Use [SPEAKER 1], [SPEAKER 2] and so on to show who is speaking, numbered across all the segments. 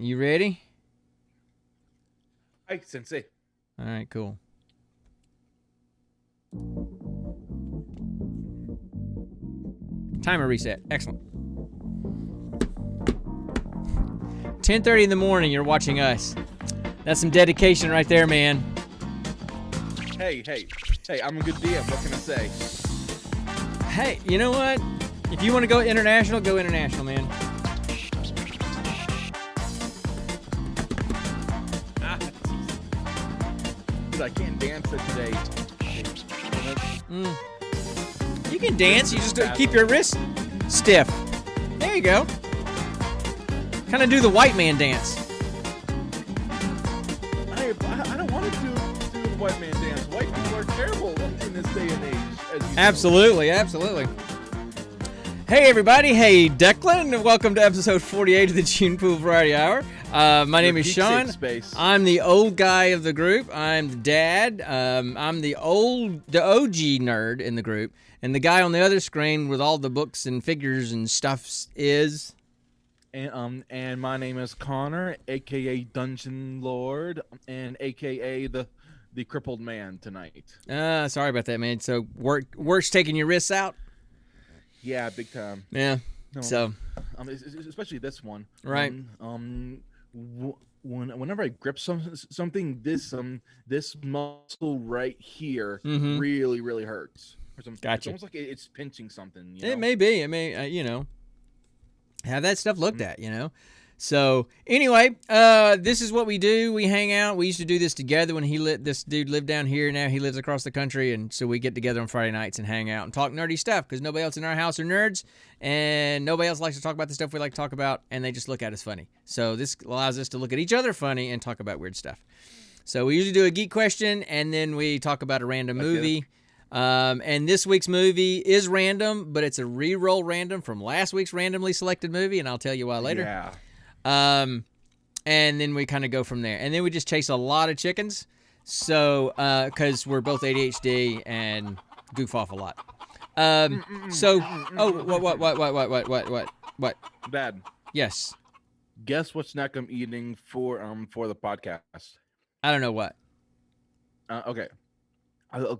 [SPEAKER 1] You ready?
[SPEAKER 2] Hi, Sensei.
[SPEAKER 1] All right, cool. Timer reset. Excellent. 10:30 in the morning, you're watching us. That's some dedication right there, man.
[SPEAKER 2] Hey, I'm a good DM. What can I say?
[SPEAKER 1] Hey, you know what? If you want to go international, man.
[SPEAKER 2] I can't dance it today.
[SPEAKER 1] You can dance, you just keep your wrists stiff. There you go. Kind of do the white man dance.
[SPEAKER 2] I don't want to do the white man dance. White people are terrible in this day and age. As you
[SPEAKER 1] Absolutely. Hey everybody, hey Declan, and welcome to episode 48 of the Gene Pool Variety Hour. My name is Sean. I'm the old guy of the group. I'm the dad. I'm the OG nerd in the group, and the guy on the other screen with all the books and figures and stuff is.
[SPEAKER 2] And my name is Connor, aka Dungeon Lord, and aka the crippled man tonight.
[SPEAKER 1] Sorry about that, man. So work's taking your wrists out.
[SPEAKER 2] Yeah, big time.
[SPEAKER 1] Yeah.
[SPEAKER 2] No,
[SPEAKER 1] So.
[SPEAKER 2] Especially this one.
[SPEAKER 1] Right.
[SPEAKER 2] Whenever I grip something, this muscle right here really hurts.
[SPEAKER 1] Gotcha.
[SPEAKER 2] It's almost like it's pinching something. You know?
[SPEAKER 1] It may be. It may, have that stuff looked at, So anyway, this is what we do. We hang out. We used to do this together when this dude lived down here. Now he lives across the country, and so we get together on Friday nights and hang out and talk nerdy stuff because nobody else in our house are nerds, and nobody else likes to talk about the stuff we like to talk about, and they just look at us funny. So this allows us to look at each other funny and talk about weird stuff. So we usually do a geek question, and then we talk about a random movie. And this week's movie is random, but it's a re-roll random from last week's randomly selected movie, and I'll tell you why later.
[SPEAKER 2] Yeah.
[SPEAKER 1] And then we kind of go from there. And then we just chase a lot of chickens. So, because we're both ADHD and goof off a lot. What?
[SPEAKER 2] Dad.
[SPEAKER 1] Yes.
[SPEAKER 2] Guess what snack I'm eating for the podcast?
[SPEAKER 1] I don't know what.
[SPEAKER 2] Okay. I'll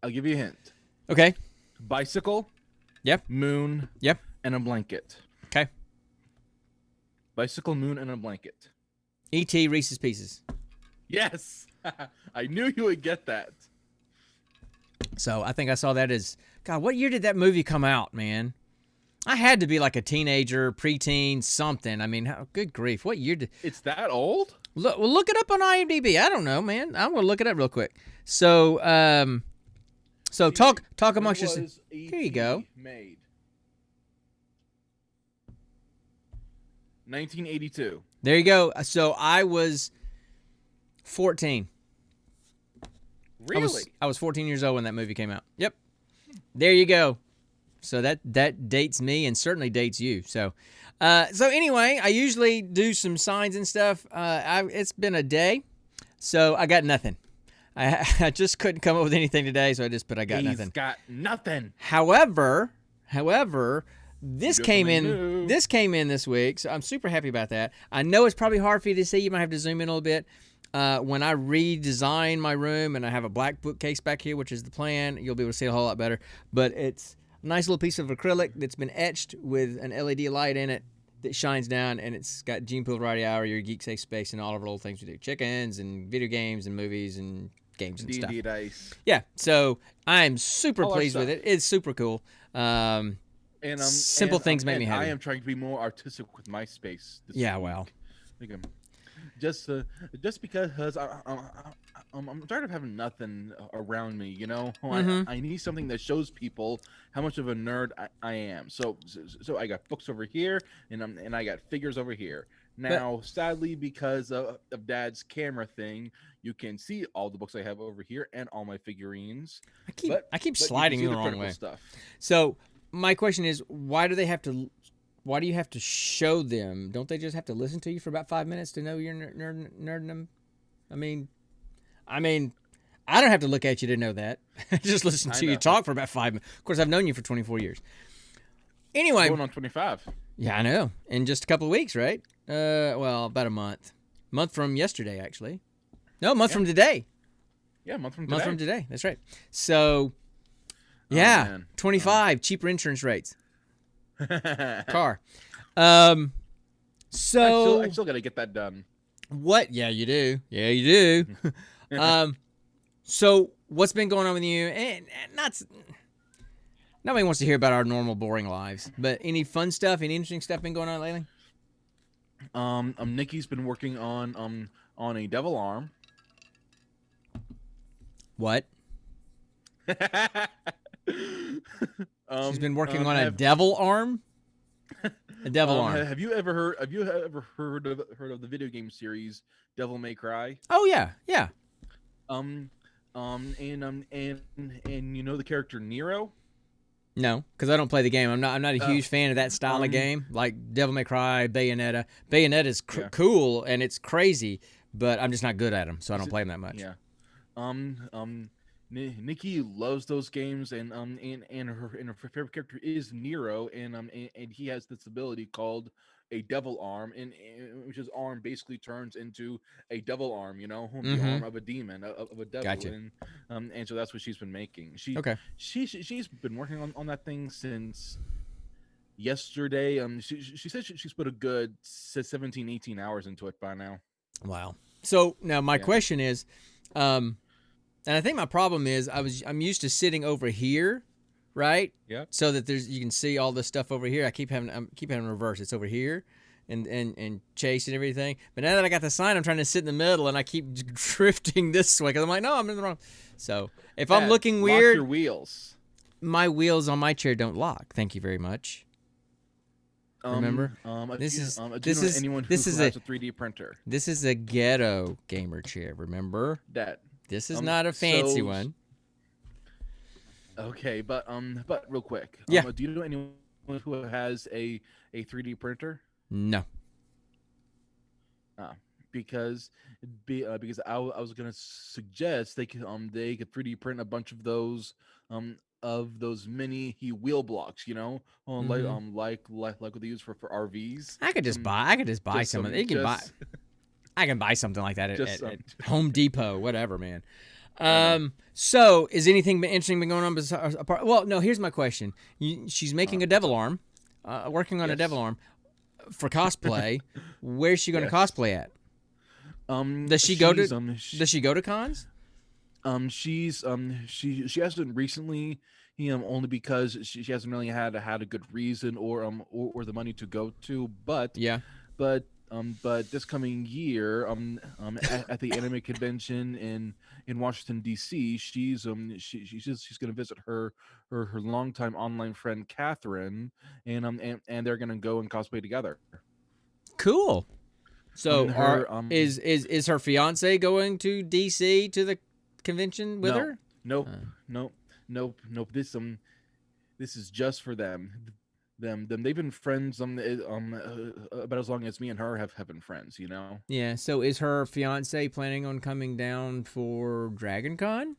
[SPEAKER 2] give you a hint.
[SPEAKER 1] Okay.
[SPEAKER 2] Bicycle.
[SPEAKER 1] Yep.
[SPEAKER 2] Moon.
[SPEAKER 1] Yep.
[SPEAKER 2] And a blanket.
[SPEAKER 1] Okay.
[SPEAKER 2] Bicycle, moon, and a blanket.
[SPEAKER 1] E.T. Reese's Pieces.
[SPEAKER 2] Yes. I knew you would get that.
[SPEAKER 1] So I think I saw that as, God, what year did that movie come out, man? I had to be like a teenager, preteen, something. I mean, good grief. What year did...
[SPEAKER 2] It's that old?
[SPEAKER 1] Look it up on IMDb. I don't know, man. I'm going to look it up real quick. So, talk amongst yourselves. Here you go.
[SPEAKER 2] Made 1982.
[SPEAKER 1] There you go. So I was 14.
[SPEAKER 2] Really?
[SPEAKER 1] I was 14 years old when that movie came out. Yep. There you go. So that dates me and certainly dates you. So anyway, I usually do some signs and stuff. It's been a day, so I got nothing. I just couldn't come up with anything today, so I just put I got nothing.
[SPEAKER 2] He's got nothing.
[SPEAKER 1] However, this came in this week, so I'm super happy about that. I know it's probably hard for you to see. You might have to zoom in a little bit. When I redesign my room and I have a black bookcase back here, which is the plan, you'll be able to see it a whole lot better. But it's a nice little piece of acrylic that's been etched with an LED light in it that shines down, and it's got Gene Pool Variety Hour, your geek safe space, and all of our little things we do. Chickens and video games and movies and games and
[SPEAKER 2] D&D
[SPEAKER 1] stuff.
[SPEAKER 2] dice.
[SPEAKER 1] Yeah, so I'm super pleased with it. It's super cool. Simple things make me happy.
[SPEAKER 2] I am trying to be more artistic with my space.
[SPEAKER 1] Yeah, well.
[SPEAKER 2] Just because I'm tired of having nothing around me, I need something that shows people how much of a nerd I am. So I got books over here, and I got figures over here. Now, sadly, because of Dad's camera thing, you can see all the books I have over here and all my figurines.
[SPEAKER 1] I keep sliding you the wrong way.
[SPEAKER 2] Stuff.
[SPEAKER 1] So my question is, why do you have to show them? Don't they just have to listen to you for about 5 minutes to know you're nerding them? I mean, I don't have to look at you to know that. Just listen to you talk for about 5 minutes. Of course, I've known you for 24 years. Anyway.
[SPEAKER 2] Going on 25.
[SPEAKER 1] Yeah, I know. In just a couple of weeks, right? Well, about a month. Month from yesterday, actually. No, month
[SPEAKER 2] Yeah,
[SPEAKER 1] from today.
[SPEAKER 2] yeah, a month from
[SPEAKER 1] Month
[SPEAKER 2] today.
[SPEAKER 1] from today. That's right. So,
[SPEAKER 2] Oh
[SPEAKER 1] yeah,
[SPEAKER 2] man.
[SPEAKER 1] 25 cheaper insurance rates.
[SPEAKER 2] I
[SPEAKER 1] Car. Um.
[SPEAKER 2] I
[SPEAKER 1] So
[SPEAKER 2] still gotta get that done.
[SPEAKER 1] what? Yeah, you do. Yeah, you do. um. So what's been going on with you? And not. Nobody wants to hear about our normal, boring lives. But any fun stuff, any interesting stuff been going on lately?
[SPEAKER 2] Nikki's been working on a devil arm.
[SPEAKER 1] What? She's been working on a
[SPEAKER 2] Have
[SPEAKER 1] devil arm. A devil arm.
[SPEAKER 2] have you ever heard of the video game series Devil May Cry?
[SPEAKER 1] Oh yeah, yeah.
[SPEAKER 2] Um, and you know the character Nero?
[SPEAKER 1] No, because I don't play the game. I'm not a
[SPEAKER 2] Oh,
[SPEAKER 1] huge fan of that style of game, like Devil May Cry, Bayonetta. Bayonetta is
[SPEAKER 2] yeah,
[SPEAKER 1] cool and it's crazy, but I'm just not good at them, so I don't play them that much.
[SPEAKER 2] yeah. Nikki loves those games, and her favorite character is Nero, and he has this ability called a devil arm, and which his arm basically turns into a devil arm, you know, the
[SPEAKER 1] Mm-hmm.
[SPEAKER 2] arm of a demon, of a devil,
[SPEAKER 1] Gotcha.
[SPEAKER 2] and so that's what she's been making.
[SPEAKER 1] Okay.
[SPEAKER 2] She's been working on that thing since yesterday. She said she's put a good 17, 18 hours into it by now.
[SPEAKER 1] Wow. So now my
[SPEAKER 2] Yeah.
[SPEAKER 1] question is, and I think my problem is I'm used to sitting over here, right?
[SPEAKER 2] Yeah.
[SPEAKER 1] So that you can see all the stuff over here. I keep having reverse. It's over here, and Chase and everything. But now that I got the sign, I'm trying to sit in the middle, and I keep drifting this way because I'm like, no, I'm in the wrong. So if I'm
[SPEAKER 2] Dad,
[SPEAKER 1] looking
[SPEAKER 2] lock
[SPEAKER 1] weird,
[SPEAKER 2] your wheels.
[SPEAKER 1] my wheels on my chair don't lock. Thank you very much. Remember? This is
[SPEAKER 2] anyone who
[SPEAKER 1] this is
[SPEAKER 2] has a 3D printer.
[SPEAKER 1] this is a ghetto gamer chair. Remember?
[SPEAKER 2] Dad.
[SPEAKER 1] This is not a fancy one.
[SPEAKER 2] Okay, but real quick.
[SPEAKER 1] Yeah.
[SPEAKER 2] Do you know anyone who has a 3D printer?
[SPEAKER 1] No.
[SPEAKER 2] Because I was gonna suggest they could 3D print a bunch of those mini wheel blocks, you know, like what they use for RVs.
[SPEAKER 1] I could just buy
[SPEAKER 2] just
[SPEAKER 1] some of
[SPEAKER 2] some-
[SPEAKER 1] it. You can buy.
[SPEAKER 2] just-
[SPEAKER 1] I can buy something like that at Home Depot, whatever, man. So is anything interesting been going on apart? Well, no. Here's my question. She's making a devil arm, working on a
[SPEAKER 2] Yes.
[SPEAKER 1] devil arm for cosplay. Where's she going to
[SPEAKER 2] Yes.
[SPEAKER 1] cosplay at? Does she go to?
[SPEAKER 2] She,
[SPEAKER 1] Does she go to cons?
[SPEAKER 2] she hasn't recently, only because she hasn't really had a good reason or the money to go to, but
[SPEAKER 1] Yeah.
[SPEAKER 2] but this coming year at the anime convention in Washington D.C. she's going to visit her longtime online friend Catherine, and they're going to go and cosplay together.
[SPEAKER 1] Cool. So
[SPEAKER 2] Her
[SPEAKER 1] is her fiance going to DC to the convention with
[SPEAKER 2] no,
[SPEAKER 1] her?
[SPEAKER 2] Nope, nope. This is just for them. They've been friends about as long as me and her have been friends. You know.
[SPEAKER 1] Yeah. So is her fiance planning on coming down for Dragon Con?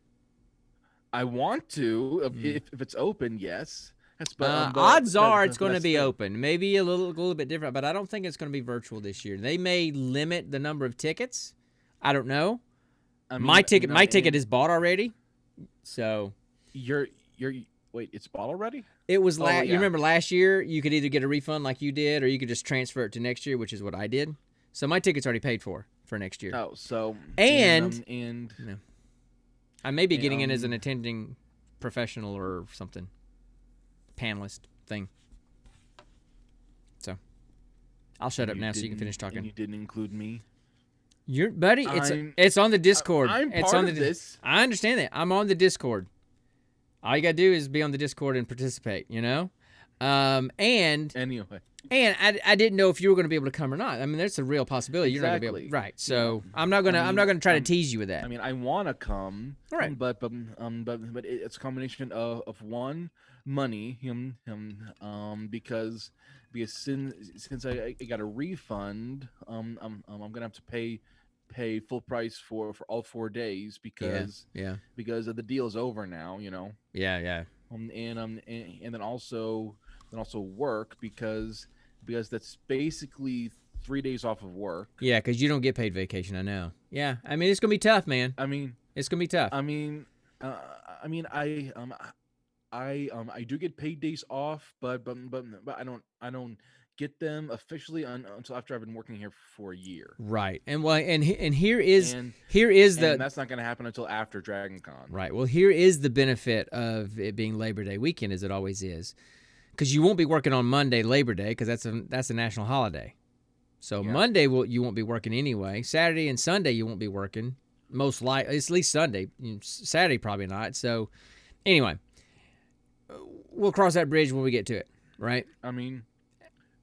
[SPEAKER 2] I want to if it's open, yes.
[SPEAKER 1] Odds are it's
[SPEAKER 2] but
[SPEAKER 1] going to be
[SPEAKER 2] still-
[SPEAKER 1] open. Maybe a little bit different, but I don't think it's going to be virtual this year. They may limit the number of tickets. I don't know.
[SPEAKER 2] I mean,
[SPEAKER 1] My ticket
[SPEAKER 2] and
[SPEAKER 1] is bought already. So
[SPEAKER 2] You're wait, it's bought already?
[SPEAKER 1] it was
[SPEAKER 2] Oh,
[SPEAKER 1] You
[SPEAKER 2] yeah.
[SPEAKER 1] remember last year you could either get a refund like you did, or you could just transfer it to next year, which is what I did. So my ticket's already paid for next year.
[SPEAKER 2] Oh, so
[SPEAKER 1] And- I may be getting in as an
[SPEAKER 2] um,
[SPEAKER 1] attending professional or something, panelist thing. So I'll shut up now so you can finish
[SPEAKER 2] And
[SPEAKER 1] talking.
[SPEAKER 2] you didn't include me.
[SPEAKER 1] You're buddy.
[SPEAKER 2] I'm-
[SPEAKER 1] It's on the Discord.
[SPEAKER 2] I'm
[SPEAKER 1] it's
[SPEAKER 2] part
[SPEAKER 1] on
[SPEAKER 2] of
[SPEAKER 1] the,
[SPEAKER 2] this.
[SPEAKER 1] I understand that. I'm on the Discord. All you gotta do is be on the Discord and participate. You know, and
[SPEAKER 2] Anyway,
[SPEAKER 1] I didn't know if you were going to be able to come or not. I mean, there's a real possibility you're not going to be
[SPEAKER 2] Exactly.
[SPEAKER 1] able. Right. So I'm not gonna I'm not gonna try to tease you with that.
[SPEAKER 2] I mean, I want to come,
[SPEAKER 1] All right.
[SPEAKER 2] but it's a combination of one, money, because since I got a refund, I'm gonna have to pay full price for all 4 days because
[SPEAKER 1] yeah.
[SPEAKER 2] the deal is over now, you know.
[SPEAKER 1] Yeah.
[SPEAKER 2] And then also work because because that's basically 3 days off of work.
[SPEAKER 1] Yeah, because you don't get paid vacation. I know. Yeah, I mean it's gonna be tough, man.
[SPEAKER 2] I mean,
[SPEAKER 1] It's gonna be tough.
[SPEAKER 2] I mean, uh, I mean, I do get paid days off, but I don't get them officially until after I've been working here for a year.
[SPEAKER 1] Right, and well, and here is
[SPEAKER 2] And
[SPEAKER 1] the
[SPEAKER 2] that's not going to happen until after Dragon Con.
[SPEAKER 1] right. Well, here is the benefit of it being Labor Day weekend, as it always is, because you won't be working on Monday, Labor Day, because that's a national holiday. So
[SPEAKER 2] Yeah.
[SPEAKER 1] Monday you won't be working anyway. Saturday and Sunday you won't be working. Most likely, at least Sunday. Saturday probably not. So anyway, we'll cross that bridge when we get to it. Right?
[SPEAKER 2] I mean,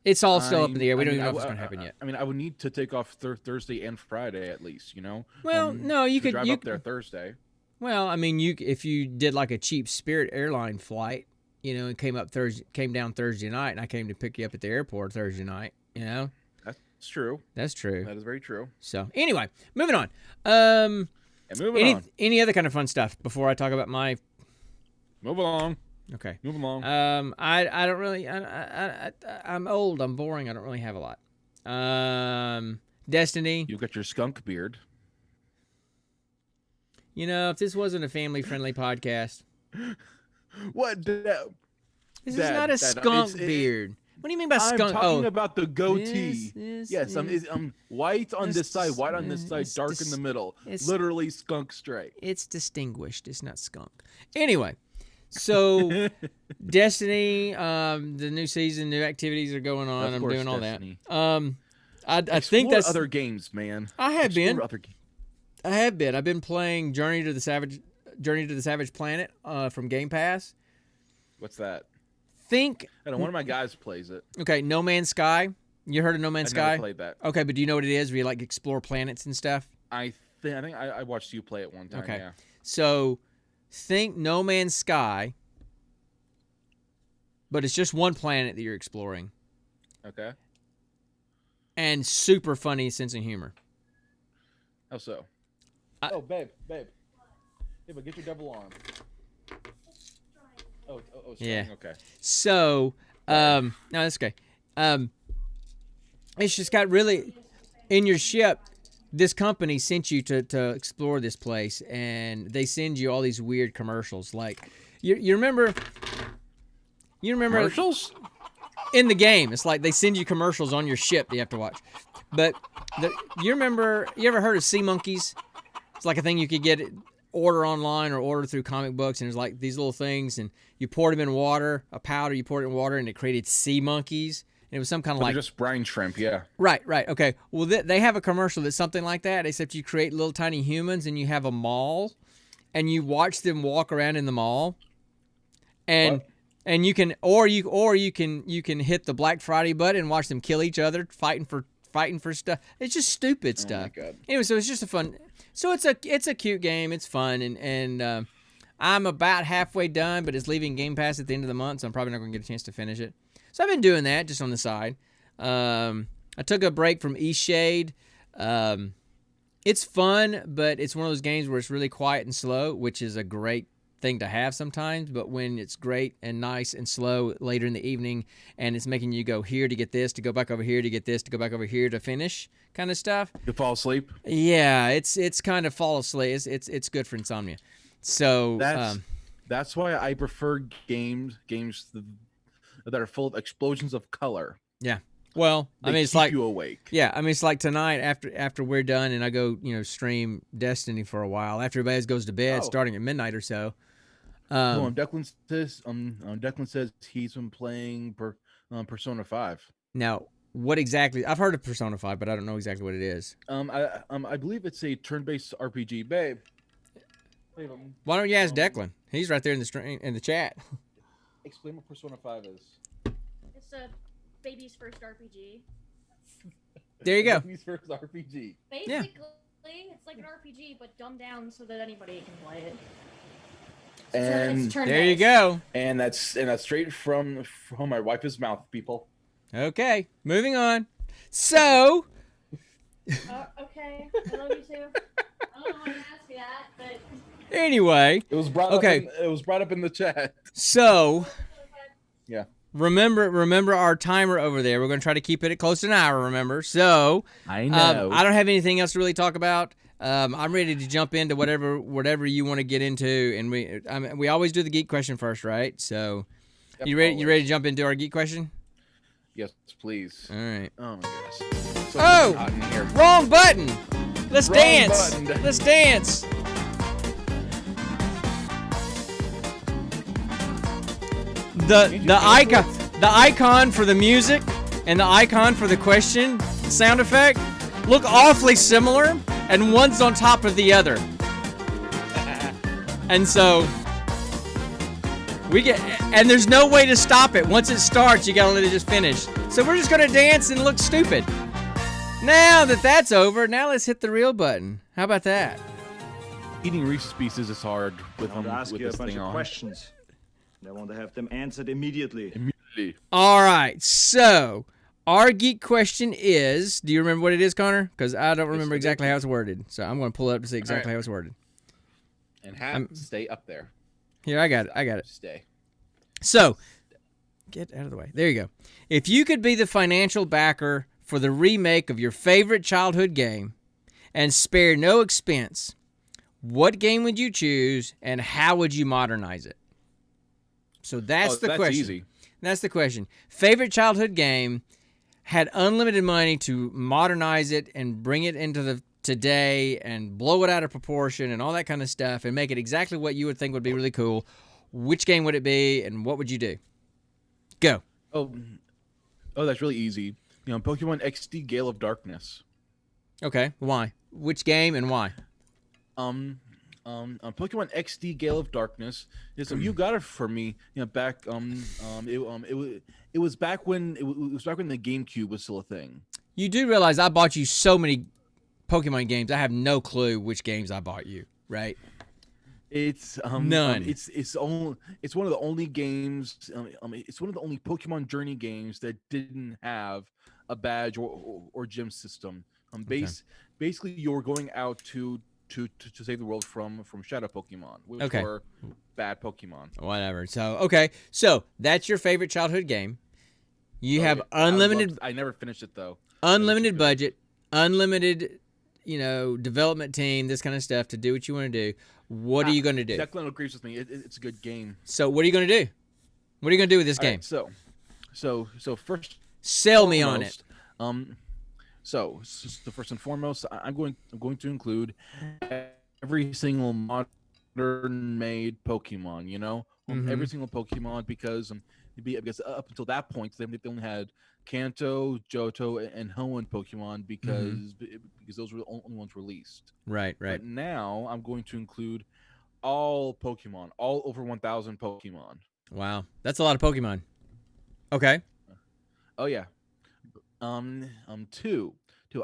[SPEAKER 1] It's all still up in the air. We don't even know if it's
[SPEAKER 2] I-
[SPEAKER 1] going to happen yet.
[SPEAKER 2] I mean, I would need to take off Thursday and Friday at least, you know.
[SPEAKER 1] Well, no, you
[SPEAKER 2] to
[SPEAKER 1] could
[SPEAKER 2] drive
[SPEAKER 1] you
[SPEAKER 2] up there Thursday.
[SPEAKER 1] Well, I mean, if you did like a cheap Spirit airline flight, and came down Thursday night, and I came to pick you up at the airport Thursday night,
[SPEAKER 2] That's true.
[SPEAKER 1] that's true.
[SPEAKER 2] That is very true.
[SPEAKER 1] So anyway, moving on.
[SPEAKER 2] And moving on.
[SPEAKER 1] Any other kind of fun stuff before I talk about my?
[SPEAKER 2] Move along.
[SPEAKER 1] Okay.
[SPEAKER 2] Move along.
[SPEAKER 1] I don't really. I'm old. I'm boring. I don't really have a lot. Destiny.
[SPEAKER 2] You've got your skunk beard.
[SPEAKER 1] If this wasn't a family-friendly podcast,
[SPEAKER 2] What?
[SPEAKER 1] this is not a skunk beard. What do you mean by
[SPEAKER 2] I'm
[SPEAKER 1] skunk?
[SPEAKER 2] talking about the goatee.
[SPEAKER 1] Yes,
[SPEAKER 2] White on this
[SPEAKER 1] It's-
[SPEAKER 2] side, white on this side,
[SPEAKER 1] it's
[SPEAKER 2] dark in the middle.
[SPEAKER 1] it's-
[SPEAKER 2] Literally skunk straight.
[SPEAKER 1] It's distinguished. It's not skunk. Anyway, so Destiny, the new season, new activities are going on.
[SPEAKER 2] Of
[SPEAKER 1] I'm
[SPEAKER 2] course,
[SPEAKER 1] doing all
[SPEAKER 2] Destiny.
[SPEAKER 1] that. I think
[SPEAKER 2] Explore
[SPEAKER 1] that's
[SPEAKER 2] other games, man.
[SPEAKER 1] I have been.
[SPEAKER 2] Explore other games.
[SPEAKER 1] I have been. I've been playing Journey to the Savage Planet from Game Pass.
[SPEAKER 2] What's that?
[SPEAKER 1] Think
[SPEAKER 2] I know one of my guys plays it.
[SPEAKER 1] okay, No Man's Sky. You heard of No Man's
[SPEAKER 2] I've
[SPEAKER 1] Sky?
[SPEAKER 2] never played that.
[SPEAKER 1] Okay, but do you know what it is? Where you like explore planets and stuff?
[SPEAKER 2] I think I watched you play it one time.
[SPEAKER 1] Okay.
[SPEAKER 2] Yeah.
[SPEAKER 1] So think No Man's Sky, but it's just one planet that you're exploring,
[SPEAKER 2] Okay.
[SPEAKER 1] and super funny sense of humor.
[SPEAKER 2] How so?
[SPEAKER 1] I-
[SPEAKER 2] babe. Hey, but get your double arm. Oh,
[SPEAKER 1] Yeah.
[SPEAKER 2] Okay.
[SPEAKER 1] So, no, that's okay. It's just got really in your ship. This company sent you to explore this place, and they send you all these weird commercials. Like, you remember
[SPEAKER 2] Commercials?
[SPEAKER 1] in the game, it's like they send you commercials on your ship that you have to watch. But you ever heard of sea monkeys? It's like a thing you could order online or order through comic books, and there's like these little things, and you poured them in water, a powder, you poured it in water, and it created sea monkeys. And it was some kind of
[SPEAKER 2] They're
[SPEAKER 1] like
[SPEAKER 2] just brine shrimp. Yeah.
[SPEAKER 1] right, okay. Well, they have a commercial that's something like that, except you create little tiny humans, and you have a mall, and you watch them walk around in the mall, and
[SPEAKER 2] What?
[SPEAKER 1] and you can hit the Black Friday button and watch them kill each other, fighting for stuff. It's just stupid stuff.
[SPEAKER 2] God.
[SPEAKER 1] Anyway, so it's just a fun. So it's a cute game. It's fun, and I'm about halfway done, but it's leaving Game Pass at the end of the month, so I'm probably not going to get a chance to finish it. So I've been doing that just on the side. I took a break from Eastshade. It's fun, but it's one of those games where it's really quiet and slow, which is a great thing to have sometimes. But when it's great and nice and slow later in the evening, and it's making you go here to get this, to go back over here to get this, to go back over here to finish, kind of stuff.
[SPEAKER 2] You fall asleep.
[SPEAKER 1] Yeah, it's kind of fall asleep. It's good for insomnia. So
[SPEAKER 2] That's why I prefer games that are full of explosions of color.
[SPEAKER 1] yeah. Well,
[SPEAKER 2] They
[SPEAKER 1] I mean, it's
[SPEAKER 2] keep
[SPEAKER 1] like
[SPEAKER 2] you awake.
[SPEAKER 1] yeah, I mean, it's like tonight after we're done and I go stream Destiny for a while after everybody else goes to bed,
[SPEAKER 2] Oh.
[SPEAKER 1] starting at midnight or so.
[SPEAKER 2] Declan says he's been playing Persona 5.
[SPEAKER 1] Now, what exactly? I've heard of Persona 5, but I don't know exactly what it is.
[SPEAKER 2] I believe it's a turn-based RPG, babe.
[SPEAKER 1] Why don't you ask Declan? He's right there in the stream in the chat.
[SPEAKER 2] Explain what Persona 5 is.
[SPEAKER 3] It's a baby's first RPG.
[SPEAKER 1] There you go.
[SPEAKER 2] Baby's first RPG.
[SPEAKER 3] Basically, it's like an RPG, but dumbed down so that anybody can play it.
[SPEAKER 2] And
[SPEAKER 1] There you go.
[SPEAKER 2] And that's straight from my wife's mouth, people.
[SPEAKER 1] Okay, moving on. So,
[SPEAKER 3] Okay, I love you too. I don't know why you asked me that, but
[SPEAKER 1] anyway,
[SPEAKER 2] It was brought
[SPEAKER 1] Okay.
[SPEAKER 2] up. It was brought up in the chat.
[SPEAKER 1] so
[SPEAKER 2] Yeah.
[SPEAKER 1] Remember our timer over there. We're going to try to keep it at close to an hour, remember? So,
[SPEAKER 2] I know.
[SPEAKER 1] I don't have anything else to really talk about. I'm ready to jump into whatever you want to get into, and we always do the geek question first, right? So,
[SPEAKER 2] Yep,
[SPEAKER 1] you ready?
[SPEAKER 2] always.
[SPEAKER 1] You ready to jump into our geek question?
[SPEAKER 2] Yes, please.
[SPEAKER 1] All right.
[SPEAKER 2] Oh my goodness. So
[SPEAKER 1] Oh!
[SPEAKER 2] hot in here.
[SPEAKER 1] Wrong button. Let's
[SPEAKER 2] Wrong
[SPEAKER 1] dance.
[SPEAKER 2] button.
[SPEAKER 1] Let's dance. The icon for the music and the icon for the question sound effect look awfully similar, and one's on top of the other. And so and there's no way to stop it. Once it starts, you gotta let it just finish. So we're just gonna dance and look stupid. Now that that's over, now let's hit the real button. How about that?
[SPEAKER 2] Eating Reese's Pieces is hard with
[SPEAKER 4] I want to ask you a
[SPEAKER 2] this
[SPEAKER 4] bunch
[SPEAKER 2] thing
[SPEAKER 4] of
[SPEAKER 2] on.
[SPEAKER 4] questions. And I want to have them answered immediately.
[SPEAKER 2] Immediately.
[SPEAKER 1] All right, so our geek question is, do you remember what it is, Connor? Because I don't remember
[SPEAKER 2] I do.
[SPEAKER 1] exactly how it's worded. So I'm going to pull it up to see exactly
[SPEAKER 2] right.
[SPEAKER 1] how it's worded.
[SPEAKER 2] And have to stay up there.
[SPEAKER 1] Here, I got it.
[SPEAKER 2] Stay.
[SPEAKER 1] So, get out of the way. There you go. If you could be the financial backer for the remake of your favorite childhood game and spare no expense, what game would you choose and how would you modernize it? So that's the question.
[SPEAKER 2] Easy.
[SPEAKER 1] That's the question. Favorite childhood game, had unlimited money to modernize it and bring it into the today and blow it out of proportion and all that kind of stuff and make it exactly what you would think would be really cool. Which game would it be and what would you do? Go.
[SPEAKER 2] Oh, that's really easy. You know, Pokemon XD Gale of Darkness.
[SPEAKER 1] Okay. Why? Which game and why?
[SPEAKER 2] Pokemon XD Gale of Darkness is you got it for me. You know, back it was back when it was back when the GameCube was still a thing.
[SPEAKER 1] You do realize I bought you so many Pokemon games. I have no clue which games I bought you, right?
[SPEAKER 2] It's
[SPEAKER 1] None.
[SPEAKER 2] It's one of the only games. It's one of the only Pokemon Journey games that didn't have a badge or gym system. Basically, you were going out to save the world from shadow Pokemon, which were bad Pokemon.
[SPEAKER 1] Whatever. So that's your favorite childhood game. You have unlimited.
[SPEAKER 2] I never finished it though.
[SPEAKER 1] Unlimited budget, unlimited, development team, this kind of stuff to do what you want to do. What are you going to do?
[SPEAKER 2] Declan agrees with me. It's a good game.
[SPEAKER 1] So what are you going to do? What are you going to do with this game?
[SPEAKER 2] Right, so first,
[SPEAKER 1] sell me on it.
[SPEAKER 2] So first and foremost, I'm going to include every single modern made Pokemon. Every single Pokemon because up until that point they only had Kanto, Johto, and Hoenn Pokemon because those were the only ones released.
[SPEAKER 1] Right.
[SPEAKER 2] But now I'm going to include all Pokemon, all over 1,000 Pokemon.
[SPEAKER 1] Wow, that's a lot of Pokemon. Okay.
[SPEAKER 2] Oh yeah. Two.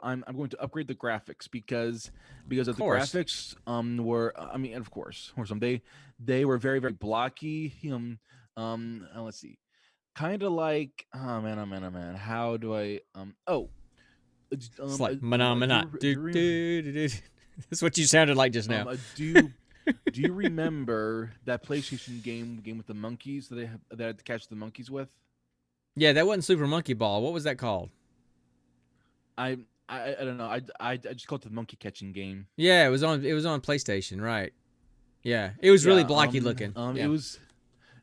[SPEAKER 2] I'm going to upgrade the graphics because of the graphics were of course they were very, very blocky. Let's see. Kind of like oh man how do I
[SPEAKER 1] it's like mana. That's what you sounded like just now.
[SPEAKER 2] Do you remember that PlayStation game with the monkeys that they had to catch the monkeys with?
[SPEAKER 1] Yeah, that wasn't Super Monkey Ball. What was that called?
[SPEAKER 2] I don't know. I just called it the monkey catching game.
[SPEAKER 1] Yeah, it was on PlayStation, right? Yeah, it was really blocky looking. Yeah.
[SPEAKER 2] It was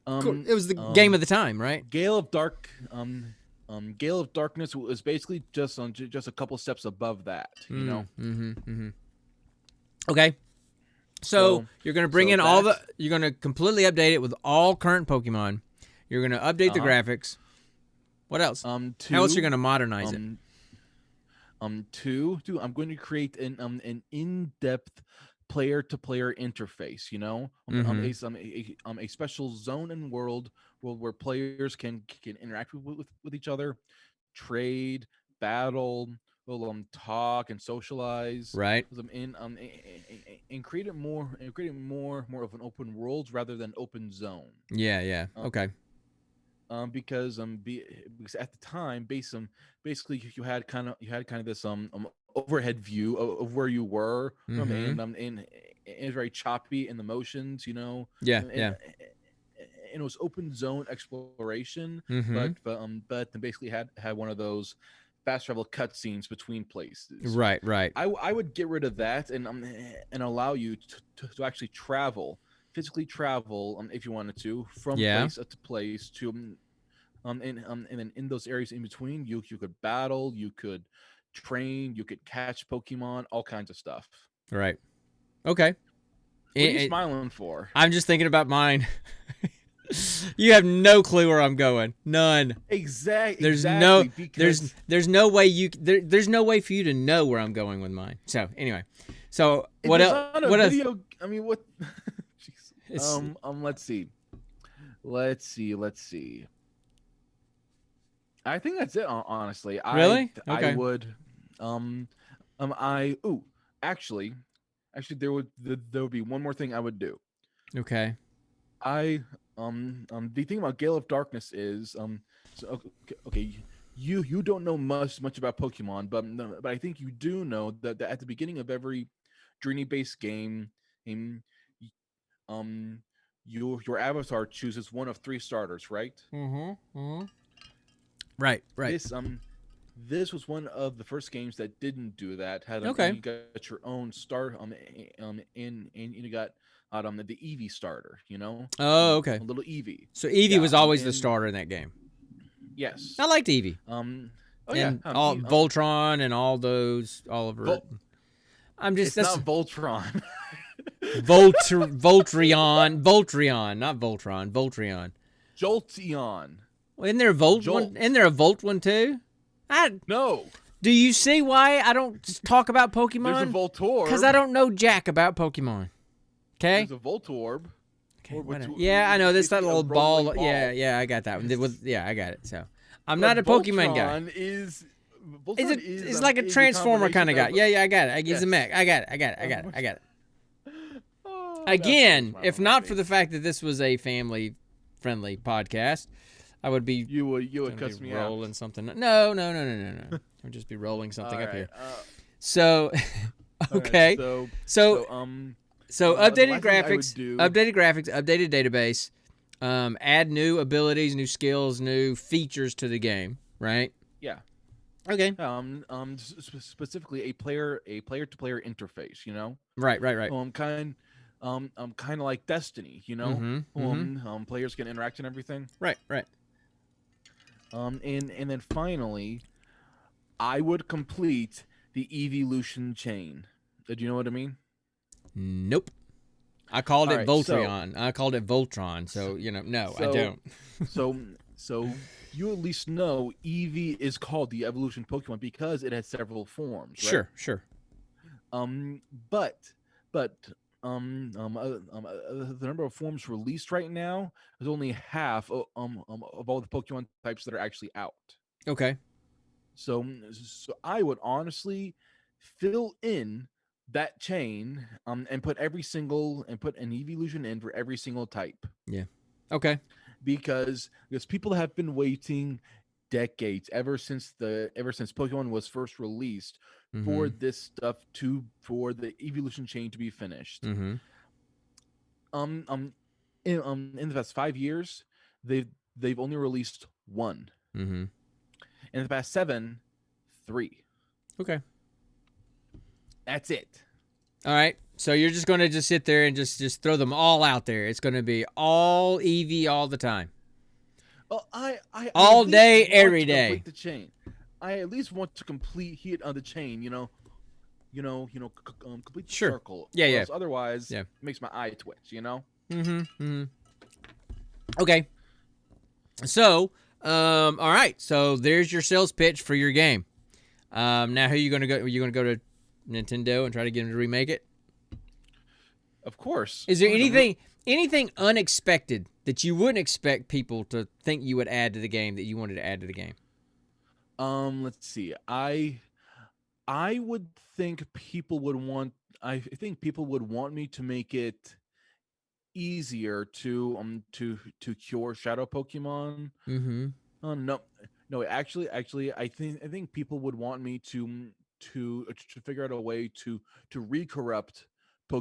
[SPEAKER 1] It was the game of the time, right?
[SPEAKER 2] Gale of Darkness was basically just a couple steps above that,
[SPEAKER 1] Okay. So you're gonna bring in you're gonna completely update it with all current Pokemon. You're gonna update the graphics. What else? How else are you gonna modernize it?
[SPEAKER 2] Two, I'm going to create an in-depth player-to-player interface. A special zone and world where players can interact with each other, trade, battle, talk and socialize.
[SPEAKER 1] Right.
[SPEAKER 2] And create it more of an open world rather than open zone.
[SPEAKER 1] Yeah. Okay.
[SPEAKER 2] Because at the time, basically you had kind of this overhead view of where you were, and it's very choppy in the motions,
[SPEAKER 1] Yeah.
[SPEAKER 2] it was open zone exploration,
[SPEAKER 1] Mm-hmm.
[SPEAKER 2] but then basically had one of those fast travel cutscenes between places.
[SPEAKER 1] Right, right.
[SPEAKER 2] I would get rid of that and allow you to actually travel, physically travel, if you wanted to, from
[SPEAKER 1] Yeah.
[SPEAKER 2] place to place to and then in those areas in between, you could battle, you could train, you could catch Pokemon, all kinds of stuff.
[SPEAKER 1] Right. Okay.
[SPEAKER 2] What are you smiling for?
[SPEAKER 1] I'm just thinking about mine. You have no clue where I'm going. None. There's no
[SPEAKER 2] Exactly. Because
[SPEAKER 1] there's no way there's no way for you to know where I'm going with mine. So anyway, so
[SPEAKER 2] it
[SPEAKER 1] what
[SPEAKER 2] was
[SPEAKER 1] else?
[SPEAKER 2] on a
[SPEAKER 1] What else?
[SPEAKER 2] video. I mean, what? Jeez.
[SPEAKER 1] It's-
[SPEAKER 2] Let's see. I think that's it. Honestly,
[SPEAKER 1] Really?
[SPEAKER 2] I
[SPEAKER 1] Okay.
[SPEAKER 2] would, actually, there would be one more thing I would do.
[SPEAKER 1] Okay.
[SPEAKER 2] The thing about Gale of Darkness is so okay, you don't know much about Pokemon, but I think you do know that at the beginning of every journey based game, um, y- your avatar chooses one of 3 starters, right?
[SPEAKER 1] Mm-hmm. Right. Right.
[SPEAKER 2] This was one of the first games that didn't do that.
[SPEAKER 1] Okay.
[SPEAKER 2] You got your own star and you got the Eevee starter,
[SPEAKER 1] Oh, okay.
[SPEAKER 2] a little Eevee.
[SPEAKER 1] So Eevee
[SPEAKER 2] Yeah,
[SPEAKER 1] was always the
[SPEAKER 2] and-
[SPEAKER 1] starter in that game.
[SPEAKER 2] Yes.
[SPEAKER 1] I liked Eevee.
[SPEAKER 2] Oh yeah.
[SPEAKER 1] And all Voltron and all those Oliver. I'm just
[SPEAKER 2] It's
[SPEAKER 1] that's
[SPEAKER 2] not Voltron.
[SPEAKER 1] Voltreon, not Voltron, Voltreon.
[SPEAKER 2] Jolteon.
[SPEAKER 1] Well, isn't there a Volt
[SPEAKER 2] Jolt.
[SPEAKER 1] one? Isn't there a Volt one too?
[SPEAKER 2] No.
[SPEAKER 1] Do you see why I don't talk about
[SPEAKER 2] There's a
[SPEAKER 1] Pokemon?
[SPEAKER 2] Voltorb.
[SPEAKER 1] Because I don't know jack about Pokemon. Okay.
[SPEAKER 2] There's a Voltorb.
[SPEAKER 1] Okay,
[SPEAKER 2] Or with
[SPEAKER 1] whatever.
[SPEAKER 2] two-
[SPEAKER 1] Yeah, I know. This that
[SPEAKER 2] basically a
[SPEAKER 1] little ball.
[SPEAKER 2] rolling ball.
[SPEAKER 1] Yeah, I got that one. Yeah, I got it. So I'm
[SPEAKER 2] But
[SPEAKER 1] not a Pokemon guy.
[SPEAKER 2] Voltron is. Voltron
[SPEAKER 1] It's
[SPEAKER 2] is,
[SPEAKER 1] it's like a
[SPEAKER 2] is
[SPEAKER 1] transformer kind of guy.
[SPEAKER 2] combination
[SPEAKER 1] Yeah, I got it. He's a
[SPEAKER 2] Yes.
[SPEAKER 1] mech. I got it.
[SPEAKER 2] Oh,
[SPEAKER 1] Again,
[SPEAKER 2] that's
[SPEAKER 1] if
[SPEAKER 2] my
[SPEAKER 1] not for
[SPEAKER 2] face.
[SPEAKER 1] the fact that this was a family-friendly podcast, I would be
[SPEAKER 2] you would
[SPEAKER 1] gonna
[SPEAKER 2] cuss
[SPEAKER 1] be
[SPEAKER 2] me out.
[SPEAKER 1] rolling something. No. I would just be rolling something up
[SPEAKER 2] Alright,
[SPEAKER 1] here. So,
[SPEAKER 2] alright,
[SPEAKER 1] okay.
[SPEAKER 2] So
[SPEAKER 1] So
[SPEAKER 2] the
[SPEAKER 1] updated
[SPEAKER 2] last thing I would
[SPEAKER 1] graphics,
[SPEAKER 2] do-
[SPEAKER 1] updated database, add new abilities, new skills, new features to the game, right?
[SPEAKER 2] Yeah.
[SPEAKER 1] Okay.
[SPEAKER 2] Specifically a player to player interface.
[SPEAKER 1] Right.
[SPEAKER 2] Kind of like Destiny.
[SPEAKER 1] Mhm,
[SPEAKER 2] Players can interact and everything.
[SPEAKER 1] Right.
[SPEAKER 2] And then finally, I would complete the evolution chain. Do you know what I mean?
[SPEAKER 1] Nope. I called it
[SPEAKER 2] Alright, so-
[SPEAKER 1] Voltreon. I called it Voltron. So, no, I
[SPEAKER 2] so-
[SPEAKER 1] don't.
[SPEAKER 2] So you at least know Eevee is called the evolution Pokemon because it has several forms. Right?
[SPEAKER 1] Sure.
[SPEAKER 2] But the number of forms released right now is only half of all the Pokemon types that are actually out.
[SPEAKER 1] Okay.
[SPEAKER 2] So I would honestly fill in that chain and put an evolution in for every single type
[SPEAKER 1] Okay.
[SPEAKER 2] because people have been waiting decades ever since Pokemon was first released for
[SPEAKER 1] Mhm,
[SPEAKER 2] this stuff for the evolution chain to be finished.
[SPEAKER 1] mhm.
[SPEAKER 2] In the past 5 years, they've only released one.
[SPEAKER 1] Mhm.
[SPEAKER 2] In the past 7, 3.
[SPEAKER 1] Okay.
[SPEAKER 2] That's it.
[SPEAKER 1] All right. So you're just going to just sit there and just throw them all out there. It's going to be all Eevee all the time.
[SPEAKER 2] Well, I
[SPEAKER 1] All
[SPEAKER 2] at least
[SPEAKER 1] day,
[SPEAKER 2] want
[SPEAKER 1] every
[SPEAKER 2] to
[SPEAKER 1] day.
[SPEAKER 2] complete the chain. I at least want to complete it on the chain. Complete the
[SPEAKER 1] Sure.
[SPEAKER 2] circle.
[SPEAKER 1] Yeah,
[SPEAKER 2] or
[SPEAKER 1] yeah.
[SPEAKER 2] else otherwise,
[SPEAKER 1] Yeah.
[SPEAKER 2] it makes my eye twitch.
[SPEAKER 1] Mm-hmm. Okay. So, all right. So there's your sales pitch for your game. Now who are you going to go? Are you going to go to Nintendo and try to get them to remake it?
[SPEAKER 2] Of course.
[SPEAKER 1] Is there
[SPEAKER 2] Of course,
[SPEAKER 1] anything unexpected that you wouldn't expect people to think you would add to the game that you wanted to add to the game?
[SPEAKER 2] Let's see. I would think people would want. I think people would want me to make it easier to cure shadow Pokemon.
[SPEAKER 1] Mm-hmm.
[SPEAKER 2] No. Actually, I think people would want me to figure out a way to recorrupt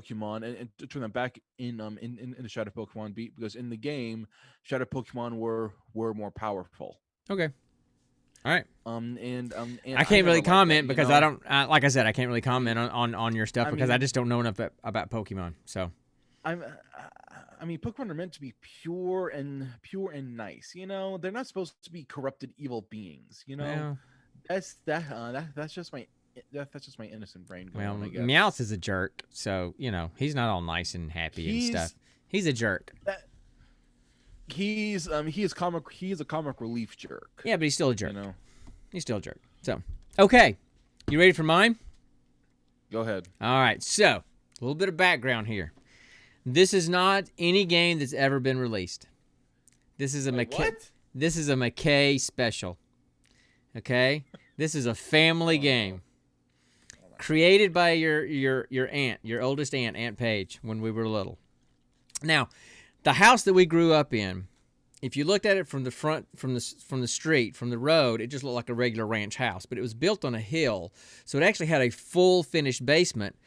[SPEAKER 2] Pokemon and to turn them back in the Shadow Pokemon beat, because in the game, Shadow Pokemon were more powerful.
[SPEAKER 1] Okay. All right.
[SPEAKER 2] And
[SPEAKER 1] I can't really comment because
[SPEAKER 2] you know?
[SPEAKER 1] I don't. Like I said, I can't really comment on your stuff
[SPEAKER 2] I
[SPEAKER 1] because I
[SPEAKER 2] mean-
[SPEAKER 1] just don't know enough about Pokemon. So
[SPEAKER 2] I mean, Pokemon are meant to be pure and nice. You know, they're not supposed to be corrupted evil beings. You know,
[SPEAKER 1] well,
[SPEAKER 2] that's just my innocent brain going on, I guess.
[SPEAKER 1] Meowth is a jerk. So he's not all nice and happy and stuff. He's a jerk.
[SPEAKER 2] He is a comic relief jerk.
[SPEAKER 1] Yeah, but he's still a jerk.
[SPEAKER 2] You know,
[SPEAKER 1] He's still a jerk. So okay, you ready for mine?
[SPEAKER 2] go ahead.
[SPEAKER 1] All right. So a little bit of background here. This is not any game that's ever been released. This is a This is a McKay special. Okay? This is a family game. Created by your aunt, your oldest aunt, Aunt Paige, when we were little. Now, the house that we grew up in, if you looked at it from the front, from the street, from the road, it just looked like a regular ranch house. But it was built on a hill, so it actually had a full finished basement,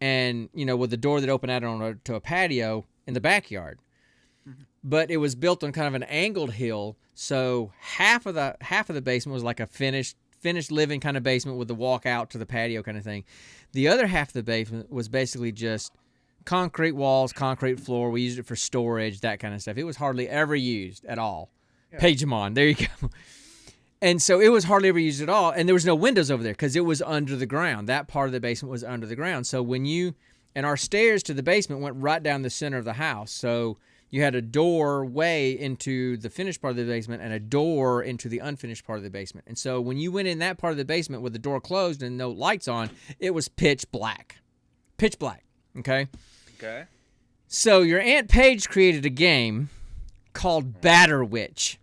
[SPEAKER 1] and with the door that opened out to a patio in the backyard. But it was built on kind of an angled hill, so half of the basement was like a finished living kind of basement with the walk out to the patio kind of thing. The other half of the basement was basically just concrete walls, concrete floor. We used it for storage, that kind of stuff. It was hardly ever used at all. Yeah. Pagemon, there you go. And so it was hardly ever used at all, and there was no windows over there because it was under the ground. That part of the basement was under the ground. So and our stairs to the basement went right down the center of the house. So you had a doorway into the finished part of the basement and a door into the unfinished part of the basement. And so when you went in that part of the basement with the door closed and no lights on, it was pitch black. Pitch black, okay?
[SPEAKER 2] Okay.
[SPEAKER 1] So your Aunt Paige created a game called Batter Witch.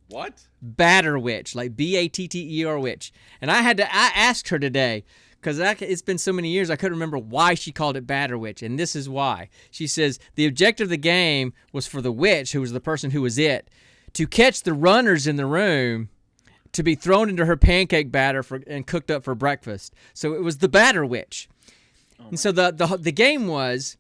[SPEAKER 2] What?
[SPEAKER 1] Batter Witch, like Batter Witch. And I asked her today, because it's been so many years, I couldn't remember why she called it Batter Witch, and this is why. She says the objective of the game was for the witch, who was the person who was it, to catch the runners in the room to be thrown into her pancake batter and cooked up for breakfast. So it was the Batter Witch. And so the game was,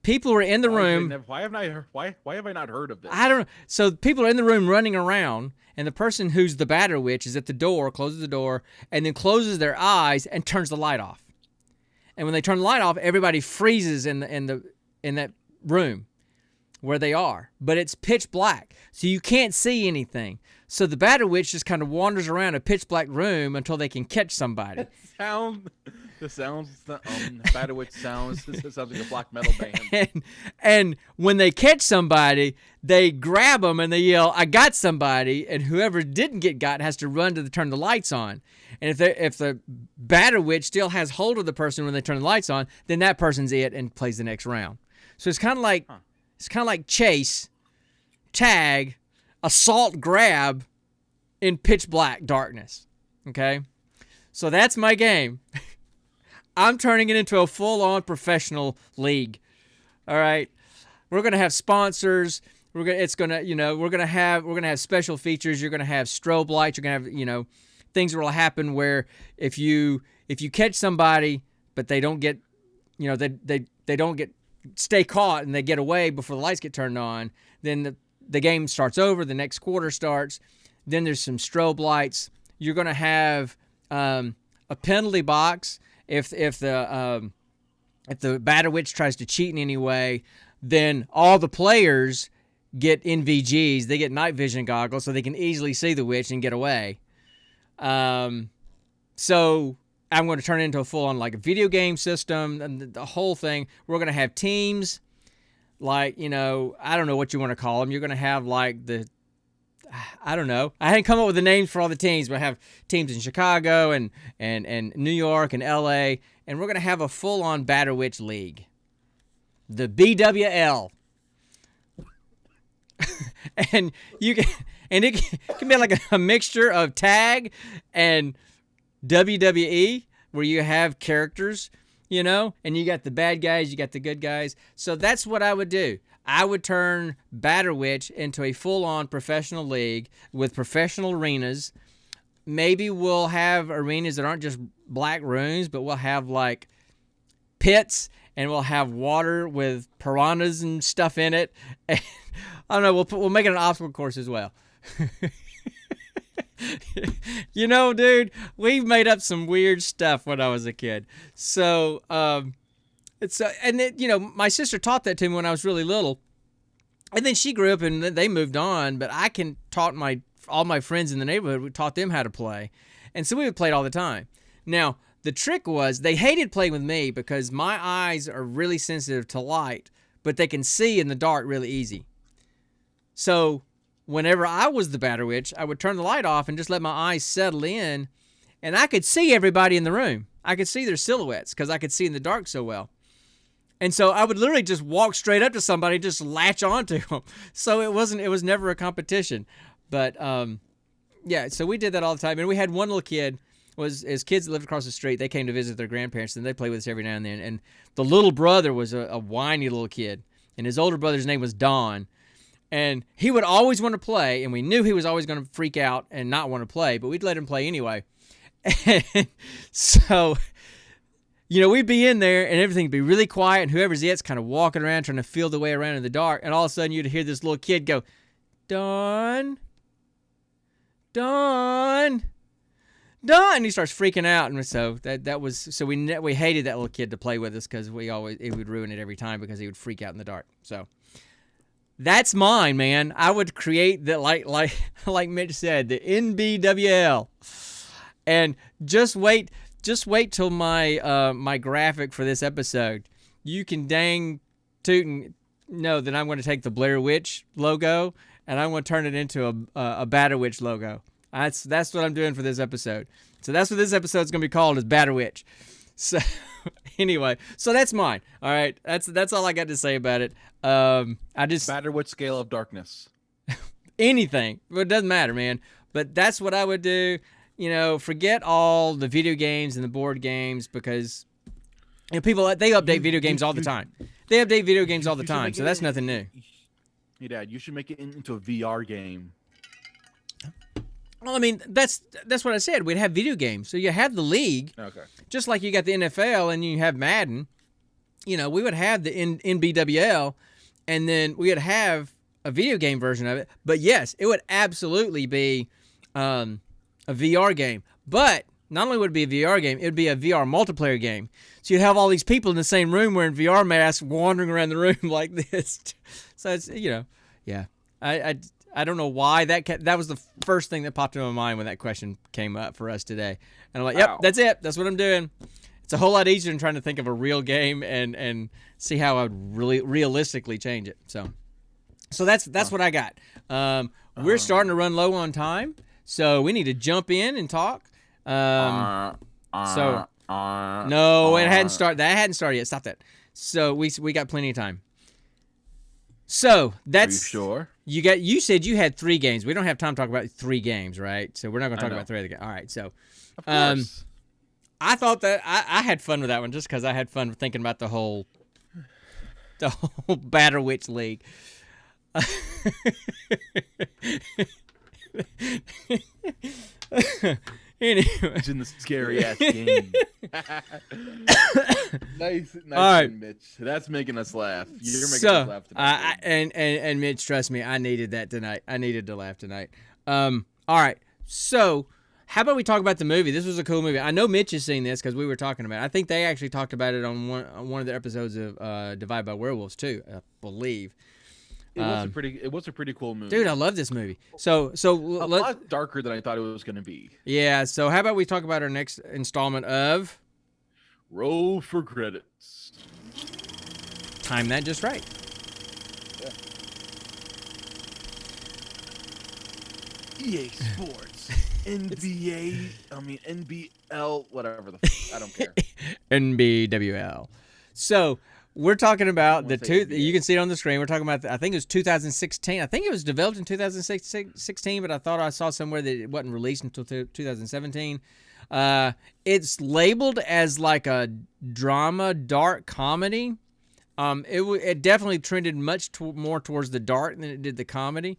[SPEAKER 1] people were in the room.
[SPEAKER 2] Why have I not heard of this?
[SPEAKER 1] I don't know. So people are in the room running around, and the person who's the Batter Witch is at the door, closes the door, and then closes their eyes and turns the light off. And when they turn the light off, everybody freezes in that room where they are. But it's pitch black, so you can't see anything. So the Batter Witch just kind of wanders around a pitch black room until they can catch somebody.
[SPEAKER 2] Batter Witch sounds like a black metal band.
[SPEAKER 1] And when they catch somebody, they grab them and they yell, "I got somebody!" And whoever didn't get got has to run to turn the lights on. And if the Batter Witch still has hold of the person when they turn the lights on, then that person's it and plays the next round. So it's kind of like chase, tag, assault, grab in pitch black darkness. Okay, so that's my game. I'm turning it into a full-on professional league. All right, we're gonna have sponsors. We're gonna have special features. You're gonna have strobe lights. You're gonna have things that will happen where if you catch somebody but they don't get they don't stay caught and they get away before the lights get turned on, then the game starts over. The next quarter starts. Then there's some strobe lights. You're gonna have a penalty box. If the Batter Witch tries to cheat in any way, then all the players get NVGs. They get night vision goggles so they can easily see the witch and get away. So I'm going to turn it into a full-on like a video game system and the whole thing. We're going to have teams like, I don't know what you want to call them. You're going to have like I don't know. I hadn't come up with the names for all the teams, but I have teams in Chicago and New York and LA, and we're gonna have a full-on Batter Witch league, the BWL, and it can be like a mixture of tag and WWE, where you have characters, and you got the bad guys, you got the good guys. So that's what I would do. I would turn Batter Witch into a full-on professional league with professional arenas. Maybe we'll have arenas that aren't just black rooms, but we'll have like pits and we'll have water with piranhas and stuff in it. And, I don't know. We'll make it an obstacle course as well. You know, dude, we've made up some weird stuff when I was a kid. So, my sister taught that to me when I was really little, and then she grew up and they moved on. But I taught all my friends in the neighborhood. We taught them how to play, and so we would play it all the time. Now, the trick was they hated playing with me because my eyes are really sensitive to light, but they can see in the dark really easy. So whenever I was the Batter Witch, I would turn the light off and just let my eyes settle in, and I could see everybody in the room. I could see their silhouettes because I could see in the dark so well. And so I would literally just walk straight up to somebody, just latch onto them. So it was never a competition. But yeah, so we did that all the time. And we had one little kid, as kids that lived across the street, they came to visit their grandparents, and they played with us every now and then. And the little brother was a whiny little kid, and his older brother's name was Don. And he would always want to play, and we knew he was always going to freak out and not want to play, but we'd let him play anyway. And so, we'd be in there, and everything would be really quiet, and whoever's it's kind of walking around trying to feel the way around in the dark, and all of a sudden you'd hear this little kid go, Don, Don, Don, and he starts freaking out, and so we hated that little kid to play with us because it would ruin it every time because he would freak out in the dark. So that's mine, man. I would create the like Mitch said, the NBWL, and just wait till my graphic for this episode. You can dang tootin' know that I'm going to take the Blair Witch logo and I'm going to turn it into a Batter Witch logo. That's what I'm doing for this episode. So that's what this episode's going to be called, is Batter Witch. So anyway, so that's mine. All right, that's all I got to say about it.
[SPEAKER 2] Batter Witch scale of darkness.
[SPEAKER 1] Anything, but it doesn't matter, man. But that's what I would do. Forget all the video games and the board games because people they update video games all the time. They update video games all the time, so that's nothing new.
[SPEAKER 2] Hey, Dad, you should make it into a VR game.
[SPEAKER 1] Well, I mean, that's what I said. We'd have video games. So you have the league,
[SPEAKER 2] Okay.
[SPEAKER 1] just like you got the NFL and you have Madden. We would have the NBWL, and then we would have a video game version of it. But yes, it would absolutely be a VR game. But not only would it be a VR game, it would be a VR multiplayer game. So you'd have all these people in the same room wearing VR masks wandering around the room like this. So it's, yeah. I don't know why that was the first thing that popped into my mind when that question came up for us today. And I'm like, yep, that's it. That's what I'm doing. It's a whole lot easier than trying to think of a real game and see how I would really realistically change it. So that's what I got. We're starting to run low on time, so we need to jump in and talk. No, it hadn't started. That hadn't started yet. Stop that. So we got plenty of time. So that's.
[SPEAKER 2] Are you sure?
[SPEAKER 1] You said you had 3 games. We don't have time to talk about 3 games, right? So we're not going to talk about 3 other games. All right. So,
[SPEAKER 2] Of course.
[SPEAKER 1] I thought that I had fun with that one just because I had fun thinking about the whole Batter Witch League. Anyway.
[SPEAKER 2] It's in the scary ass game. nice,
[SPEAKER 1] All right.
[SPEAKER 2] Mitch. That's making us laugh. You're making
[SPEAKER 1] So,
[SPEAKER 2] us laugh tonight.
[SPEAKER 1] and Mitch, trust me, I needed that tonight. I needed to laugh tonight. All right. So, how about we talk about the movie? This was a cool movie. I know Mitch has seen this because we were talking about it. I think they actually talked about it on one of the episodes of Divide by Werewolves too, I believe.
[SPEAKER 2] It was a pretty cool movie.
[SPEAKER 1] Dude, I love this movie. So
[SPEAKER 2] a lot darker than I thought it was going to be.
[SPEAKER 1] Yeah, so how about we talk about our next installment of
[SPEAKER 2] Roll for Credits.
[SPEAKER 1] Time That Just Right.
[SPEAKER 2] Yeah. EA Sports, NBL, whatever I don't care.
[SPEAKER 1] NBWL. So we're talking about the two.
[SPEAKER 2] NBA.
[SPEAKER 1] You can see it on the screen. We're talking about. I think it was 2016. I think it was developed in 2016, but I thought I saw somewhere that it wasn't released until 2017. It's labeled as like a drama, dark comedy. It definitely trended much more towards the dark than it did the comedy.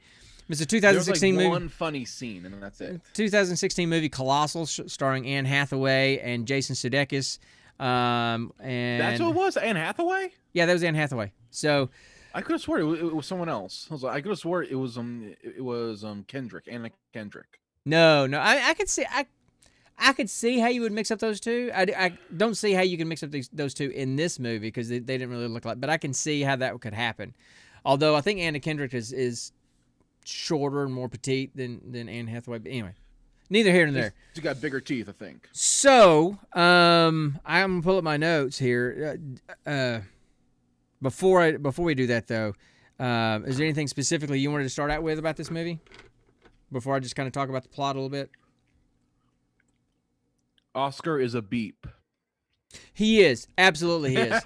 [SPEAKER 1] It's a 2016
[SPEAKER 2] movie.
[SPEAKER 1] movie.
[SPEAKER 2] One funny scene, and that's it.
[SPEAKER 1] 2016 movie Colossal, starring Anne Hathaway and Jason Sudeikis. And
[SPEAKER 2] That's who it was. Anne Hathaway.
[SPEAKER 1] yeah, that was Anne Hathaway. So
[SPEAKER 2] I could have swore it was someone else. I could have swore it was Kendrick, Anna Kendrick.
[SPEAKER 1] no, I could see I could see how you would mix up those two. I don't see how you can mix up those two in this movie because they didn't really look like. But I can see how that could happen. Although I think Anna Kendrick is shorter and more petite than Anne Hathaway. But anyway, neither here nor there.
[SPEAKER 2] She got bigger teeth, I think.
[SPEAKER 1] So I'm gonna pull up my notes here. Before we do that though, is there anything specifically you wanted to start out with about this movie? Before I just kind of talk about the plot a little bit.
[SPEAKER 2] Oscar is a beep.
[SPEAKER 1] He is. Absolutely he is.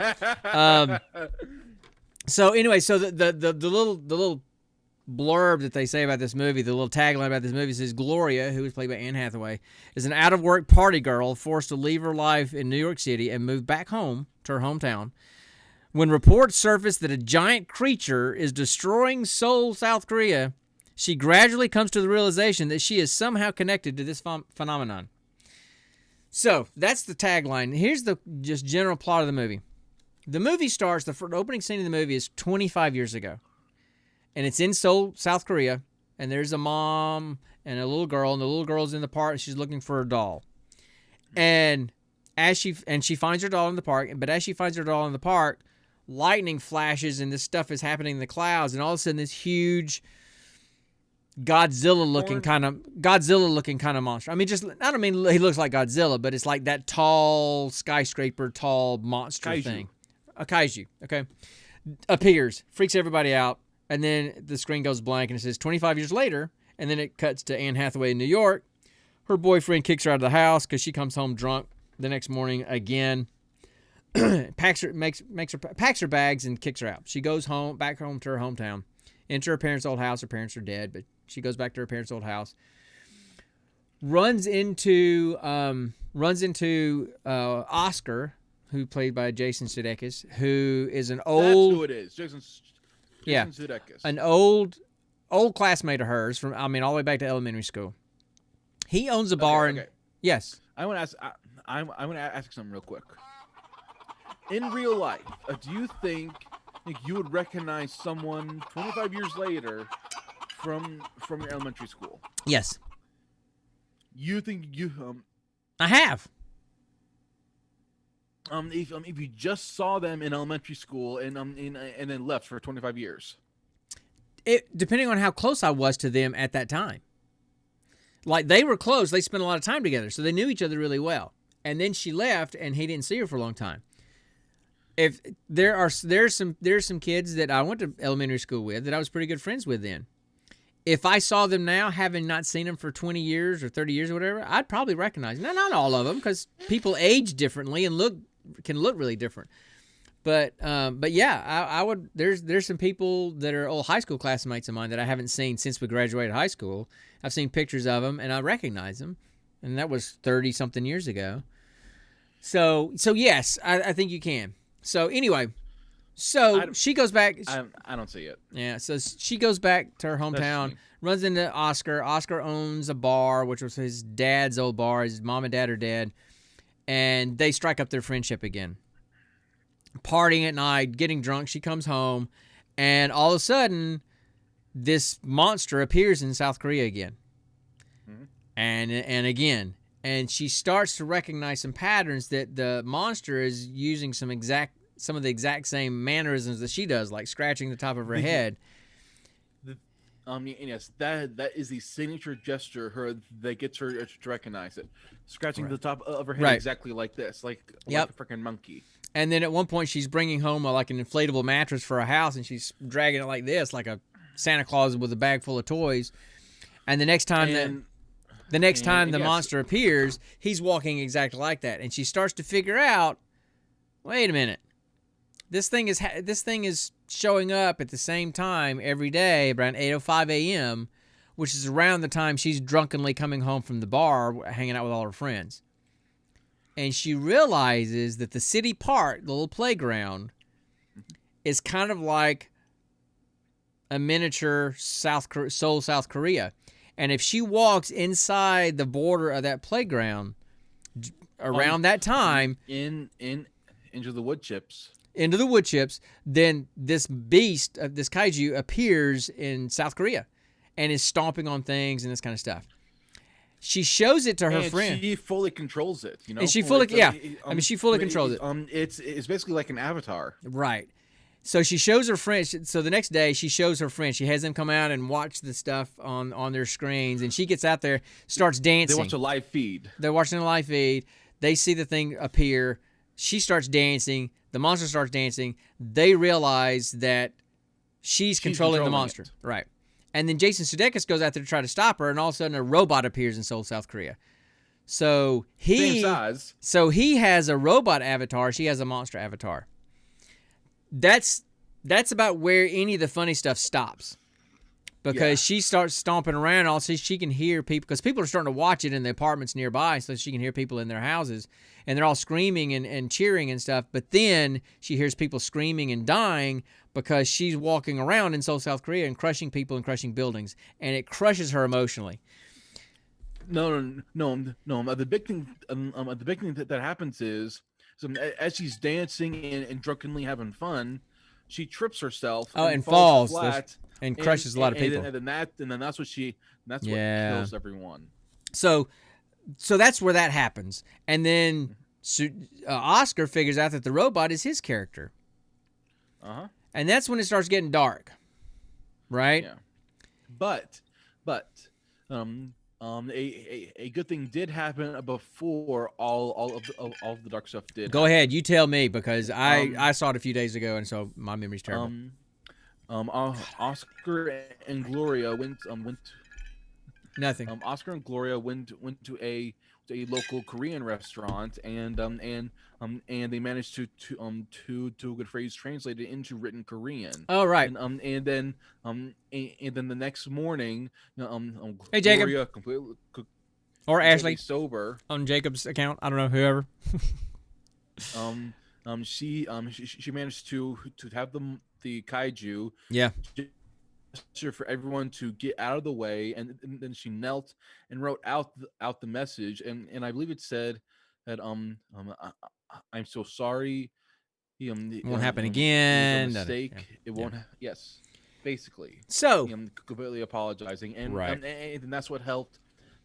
[SPEAKER 1] So anyway, so the little blurb that they say about this movie, the little tagline about this movie says Gloria, who is played by Anne Hathaway, is an out-of-work party girl forced to leave her life in New York City and move back home to her hometown. When reports surface that a giant creature is destroying Seoul, South Korea, she gradually comes to the realization that she is somehow connected to this phenomenon. So, that's the tagline. Here's the just general plot of the movie. The movie starts, the opening scene of the movie is 25 years ago. And it's in Seoul, South Korea. And there's a mom and a little girl. And the little girl's in the park. And she's looking for her doll. And she finds her doll in the park. But as she finds her doll in the park, lightning flashes and this stuff is happening in the clouds. And all of a sudden, this huge Godzilla-looking kind of monster. I mean, I don't mean he looks like Godzilla, but it's like that tall skyscraper, tall monster
[SPEAKER 2] Kaiju.
[SPEAKER 1] thing. A kaiju, okay? Appears, freaks everybody out, and then the screen goes blank and it says 25 years later, and then it cuts to Anne Hathaway in New York. Her boyfriend kicks her out of the house because she comes home drunk the next morning again. packs her bags and kicks her out. She goes back home to her hometown. Enter her parents' old house. Her parents are dead, but she goes back to her parents' old house. Runs into Oscar, who played by Jason Sudeikis, who is an old.
[SPEAKER 2] That's who it is. Jason Sudeikis.
[SPEAKER 1] An old classmate of hers from all the way back to elementary school. He owns a bar.
[SPEAKER 2] Okay.
[SPEAKER 1] Yes.
[SPEAKER 2] I want to ask. I want to ask something real quick. In real life, do you think you would recognize someone 25 years later from your elementary school?
[SPEAKER 1] Yes.
[SPEAKER 2] You think you
[SPEAKER 1] I have.
[SPEAKER 2] if you just saw them in elementary school and then left for 25 years?
[SPEAKER 1] Depending on how close I was to them at that time. Like, they were close. They spent a lot of time together, so they knew each other really well. And then she left, and he didn't see her for a long time. If there's some kids that I went to elementary school with that I was pretty good friends with then. If I saw them now, having not seen them for 20 years or 30 years or whatever, I'd probably recognize them. Not all of them, because people age differently and can look really different. But yeah, I would. There's some people that are old high school classmates of mine that I haven't seen since we graduated high school. I've seen pictures of them and I recognize them, and that was 30 something years ago. So yes, I think you can. So anyway, she goes back.
[SPEAKER 2] I don't see it.
[SPEAKER 1] Yeah, so she goes back to her hometown, runs into Oscar. Oscar owns a bar, which was his dad's old bar. His mom and dad are dead, and they strike up their friendship again. Partying at night, getting drunk. She comes home, and all of a sudden, this monster appears in South Korea again, and again. And she starts to recognize some patterns that the monster is using some of the exact same mannerisms that she does, like scratching the top of her head.
[SPEAKER 2] Yes, that is the signature gesture that gets her to recognize it. Scratching the top of her head exactly like this, like a freaking monkey. And
[SPEAKER 1] then at one point she's bringing home an inflatable mattress for a house, and she's dragging it like this, like a Santa Claus with a bag full of toys. And the next time the monster appears, he's walking exactly like that. And she starts to figure out, wait a minute, this thing is showing up at the same time every day around 8:05 a.m., which is around the time she's drunkenly coming home from the bar, hanging out with all her friends. And she realizes that the city park, the little playground, is kind of like a miniature Seoul, South Korea. And if she walks inside the border of that playground, around that time
[SPEAKER 2] into the wood chips.
[SPEAKER 1] into the wood chips, then this beast, this kaiju, appears in South Korea and is stomping on things and this kind of stuff. She shows it to her
[SPEAKER 2] And
[SPEAKER 1] friend.
[SPEAKER 2] she fully controls it. You know,
[SPEAKER 1] And she fully-
[SPEAKER 2] It's,
[SPEAKER 1] yeah. I mean, she fully controls it.
[SPEAKER 2] It's basically like an avatar.
[SPEAKER 1] Right. So she shows her friend. So the next day, she shows her friend. She has them come out and watch the stuff on their screens, and she gets out there, starts dancing.
[SPEAKER 2] They watch a live feed.
[SPEAKER 1] They're watching a live feed. They see the thing appear. She starts dancing. The monster starts dancing. They realize that she's controlling the
[SPEAKER 2] controlling
[SPEAKER 1] monster.
[SPEAKER 2] it.
[SPEAKER 1] Right. And then Jason Sudeikis goes out there to try to stop her, and all of a sudden a robot appears in Seoul, South Korea. So
[SPEAKER 2] Same size.
[SPEAKER 1] he has a robot avatar. She has a monster avatar. That's about where any of the funny stuff stops. Because she starts stomping around, also she can hear people, because people are starting to watch it in the apartments nearby, so she can hear people in their houses, and they're all screaming and cheering and stuff. But then she hears people screaming and dying because she's walking around in Seoul, South Korea, and crushing people and crushing buildings, and it crushes her emotionally.
[SPEAKER 2] No. The big thing that happens is, as she's dancing and drunkenly having fun, she trips herself.
[SPEAKER 1] And falls
[SPEAKER 2] flat,
[SPEAKER 1] and crushes a lot of people.
[SPEAKER 2] And then that's what what kills everyone.
[SPEAKER 1] So that's where that happens, and then Oscar figures out that the robot is his character. And that's when it starts getting dark, right?
[SPEAKER 2] Yeah. But a good thing did happen before all of the dark stuff did.
[SPEAKER 1] Go ahead, you tell me, because I saw it a few days ago, and so my memory's terrible.
[SPEAKER 2] Oscar and Gloria went
[SPEAKER 1] Nothing.
[SPEAKER 2] Oscar and Gloria went to a local Korean restaurant, and they managed to a good phrase translated into written Korean.
[SPEAKER 1] Oh, right.
[SPEAKER 2] And then the next morning,
[SPEAKER 1] Hey, Jacob.
[SPEAKER 2] Gloria completely
[SPEAKER 1] Or Ashley
[SPEAKER 2] sober
[SPEAKER 1] on Jacob's account. I don't know, whoever.
[SPEAKER 2] She managed to have the kaiju
[SPEAKER 1] Yeah.
[SPEAKER 2] gesture for everyone to get out of the way, and then she knelt and wrote out the message, and I believe it said that I'm so sorry.
[SPEAKER 1] It won't happen
[SPEAKER 2] It
[SPEAKER 1] again.
[SPEAKER 2] was a mistake. It won't. Yes, basically.
[SPEAKER 1] So
[SPEAKER 2] Completely apologizing, and
[SPEAKER 1] Right.
[SPEAKER 2] and that's what helped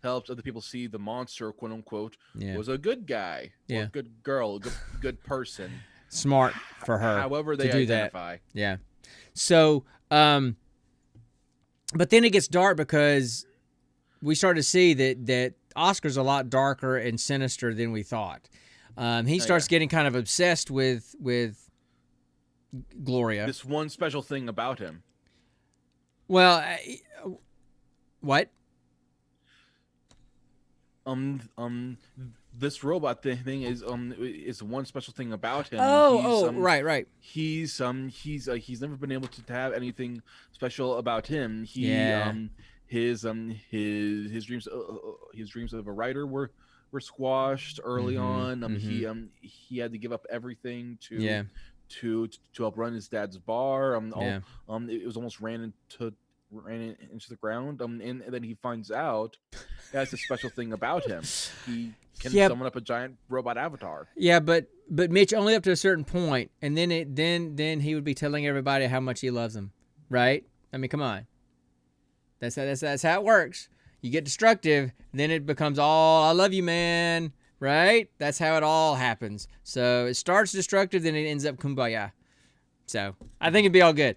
[SPEAKER 2] other people see the monster, quote unquote,
[SPEAKER 1] Yeah.
[SPEAKER 2] was a good guy, or
[SPEAKER 1] Yeah.
[SPEAKER 2] a good girl, good person.
[SPEAKER 1] smart for her.
[SPEAKER 2] However they
[SPEAKER 1] to do that.
[SPEAKER 2] identify.
[SPEAKER 1] Yeah. So, but then it gets dark because we start to see that Oscar's a lot darker and sinister than we thought. He starts getting kind of obsessed with Gloria.
[SPEAKER 2] This one special thing about him.
[SPEAKER 1] Well, what?
[SPEAKER 2] This robot thing is one special thing about him.
[SPEAKER 1] Right.
[SPEAKER 2] He's never been able to have anything special about him. His dreams of a writer were squashed early on. He had to give up everything to help run his dad's bar. It was almost ran into the ground. And then he finds out that's a special thing about him. He can summon up a giant robot avatar.
[SPEAKER 1] Yeah, but Mitch, only up to a certain point, and then he would be telling everybody how much he loves them, right? I mean, come on. That's how it works. You get destructive, then it becomes all "I love you, man," right? That's how it all happens. So it starts destructive, then it ends up kumbaya. So I think it'd be all good.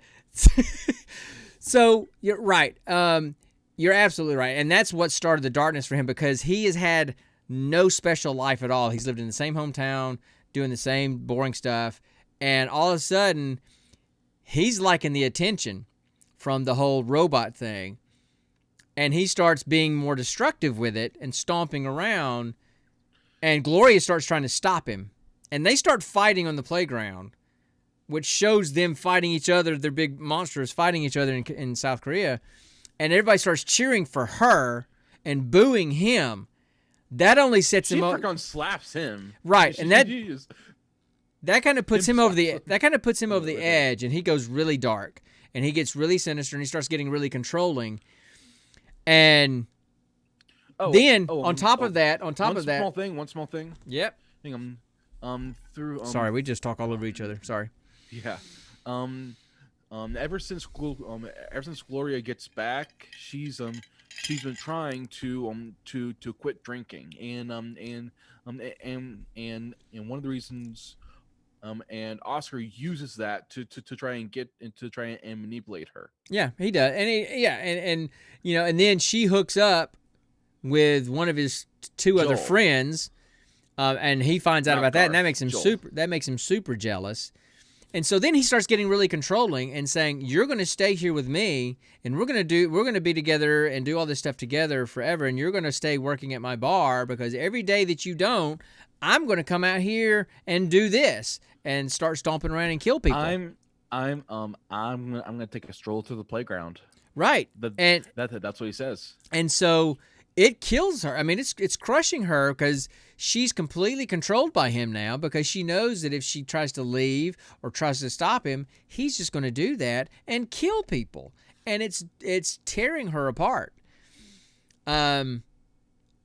[SPEAKER 1] So you're right. You're absolutely right, and that's what started the darkness for him, because he has had no special life at all. He's lived in the same hometown, doing the same boring stuff, and all of a sudden, he's liking the attention from the whole robot thing, and he starts being more destructive with it and stomping around, and Gloria starts trying to stop him, and they start fighting on the playground, which shows them fighting each other. They're big monsters fighting each other in South Korea, and everybody starts cheering for her and booing him. That only sets him up.
[SPEAKER 2] She slaps him.
[SPEAKER 1] Right, and that kind of puts him over the edge, and he goes really dark, and he gets really sinister, and he starts getting really controlling. And then
[SPEAKER 2] oh,
[SPEAKER 1] on top of that,
[SPEAKER 2] one small thing.
[SPEAKER 1] yep.
[SPEAKER 2] Thing through
[SPEAKER 1] Sorry, we just talk all over each other. Sorry.
[SPEAKER 2] yeah, ever since Gloria gets back, she's been trying to quit drinking, and one of the reasons and Oscar uses that to try and manipulate her.
[SPEAKER 1] Yeah, he does, and you know, and then she hooks up with one of his two other
[SPEAKER 2] Joel.
[SPEAKER 1] friends, and he finds out
[SPEAKER 2] Not
[SPEAKER 1] about that, and that
[SPEAKER 2] Garth,
[SPEAKER 1] makes him
[SPEAKER 2] Joel.
[SPEAKER 1] super jealous. And so then he starts getting really controlling and saying, "You're going to stay here with me, and we're going to be together and do all this stuff together forever, and you're going to stay working at my bar because every day that you don't, I'm going to come out here and do this and start stomping around and kill people."
[SPEAKER 2] I'm gonna take a stroll to the playground.
[SPEAKER 1] Right. And
[SPEAKER 2] That's what he says.
[SPEAKER 1] And so it kills her. I mean, it's crushing her because she's completely controlled by him now, because she knows that if she tries to leave or tries to stop him, he's just going to do that and kill people. And it's tearing her apart. And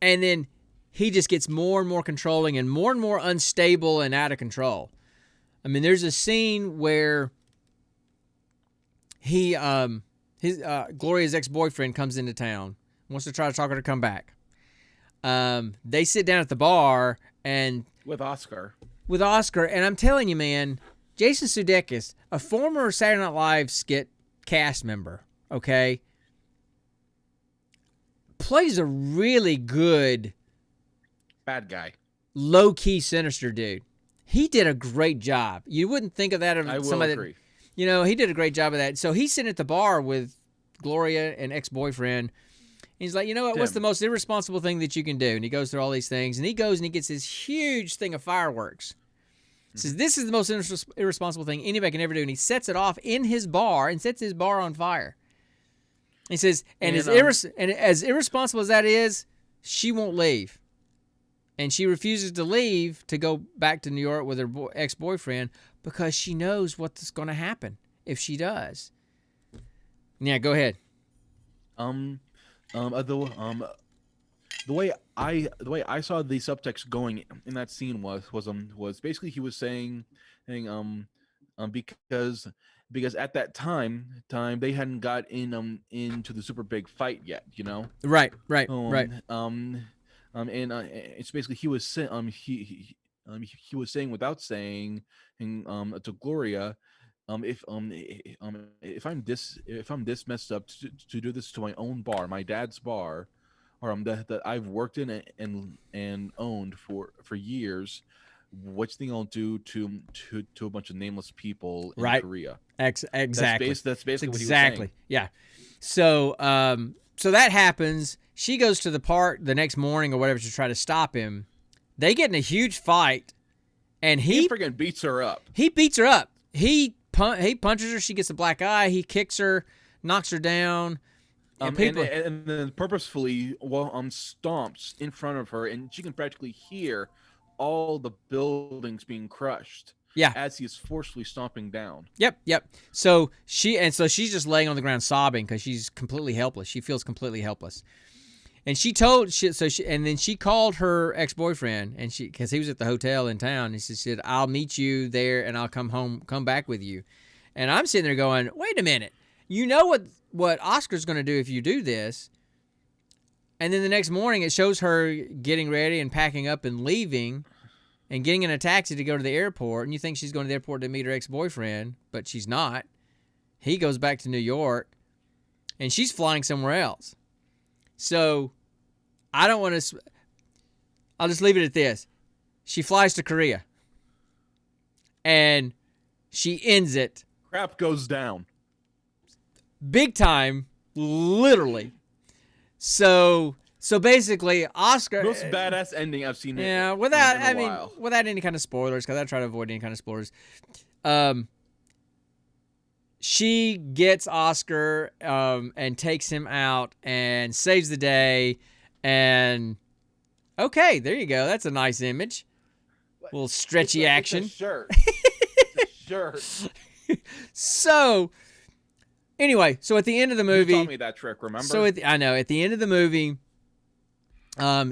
[SPEAKER 1] then he just gets more and more controlling and more unstable and out of control. I mean, there's a scene where Gloria's ex-boyfriend comes into town, wants to try to talk her to come back. They sit down at the bar and
[SPEAKER 2] With Oscar,
[SPEAKER 1] and I'm telling you, man, Jason Sudeikis, a former Saturday Night Live skit cast member, okay, plays a really good
[SPEAKER 2] bad guy.
[SPEAKER 1] low-key sinister dude. He did a great job. You wouldn't think of that of
[SPEAKER 2] I will
[SPEAKER 1] somebody
[SPEAKER 2] agree.
[SPEAKER 1] You know, he did a great job of that. So he's sitting at the bar with Gloria and ex-boyfriend. He's like, you know what? What's
[SPEAKER 2] Tim.
[SPEAKER 1] the most irresponsible thing that you can do? And he goes through all these things. And he goes and he gets this huge thing of fireworks. He says, this is the most irresponsible thing anybody can ever do. And he sets it off in his bar and sets his bar on fire. He says, and as irresponsible as that is, she won't leave. And she refuses to leave to go back to New York with her ex-boyfriend because she knows what's going to happen if she does. Yeah, go ahead.
[SPEAKER 2] The way I saw the subtext going in that scene was basically he was saying because at that time they hadn't got into the super big fight yet, you know.
[SPEAKER 1] Right.
[SPEAKER 2] It's basically he was saying he was saying without saying to Gloria, if I'm this messed up to do this to my own bar, my dad's bar, or that I've worked in and owned for years, what do you think I'll do to a bunch of nameless people in Korea?
[SPEAKER 1] Exactly.
[SPEAKER 2] That's basically what he was saying.
[SPEAKER 1] Yeah. So so that happens. She goes to the park the next morning or whatever to try to stop him. They get in a huge fight, and
[SPEAKER 2] He freaking beats her up.
[SPEAKER 1] He beats her up. He punches her. She gets a black eye. He kicks her, knocks her down.
[SPEAKER 2] And then purposefully stomps in front of her, and she can practically hear all the buildings being crushed.
[SPEAKER 1] Yeah.
[SPEAKER 2] As he is forcefully stomping down.
[SPEAKER 1] Yep. So she's just laying on the ground sobbing because she's completely helpless. She feels completely helpless. And then she called her ex-boyfriend, and because he was at the hotel in town, and she said, "I'll meet you there, and I'll come back with you." And I'm sitting there going, "Wait a minute, you know what Oscar's going to do if you do this?" And then the next morning, it shows her getting ready and packing up and leaving, and getting in a taxi to go to the airport. And you think she's going to the airport to meet her ex-boyfriend, but she's not. He goes back to New York, and she's flying somewhere else. So, I don't want to... I'll just leave it at this. She flies to Korea. And she ends it.
[SPEAKER 2] Crap goes down.
[SPEAKER 1] Big time. Literally. So basically, Oscar...
[SPEAKER 2] Most badass ending I've seen
[SPEAKER 1] Yeah,
[SPEAKER 2] in
[SPEAKER 1] without
[SPEAKER 2] a while.
[SPEAKER 1] without any kind of spoilers, because I try to avoid any kind of spoilers. She gets Oscar and takes him out and saves the day. And okay, there you go. That's a nice image. A little stretchy action.
[SPEAKER 2] It's a shirt. It's a shirt.
[SPEAKER 1] So anyway, so at the end of the movie,
[SPEAKER 2] You taught me that trick, remember?
[SPEAKER 1] I know at the end of the movie,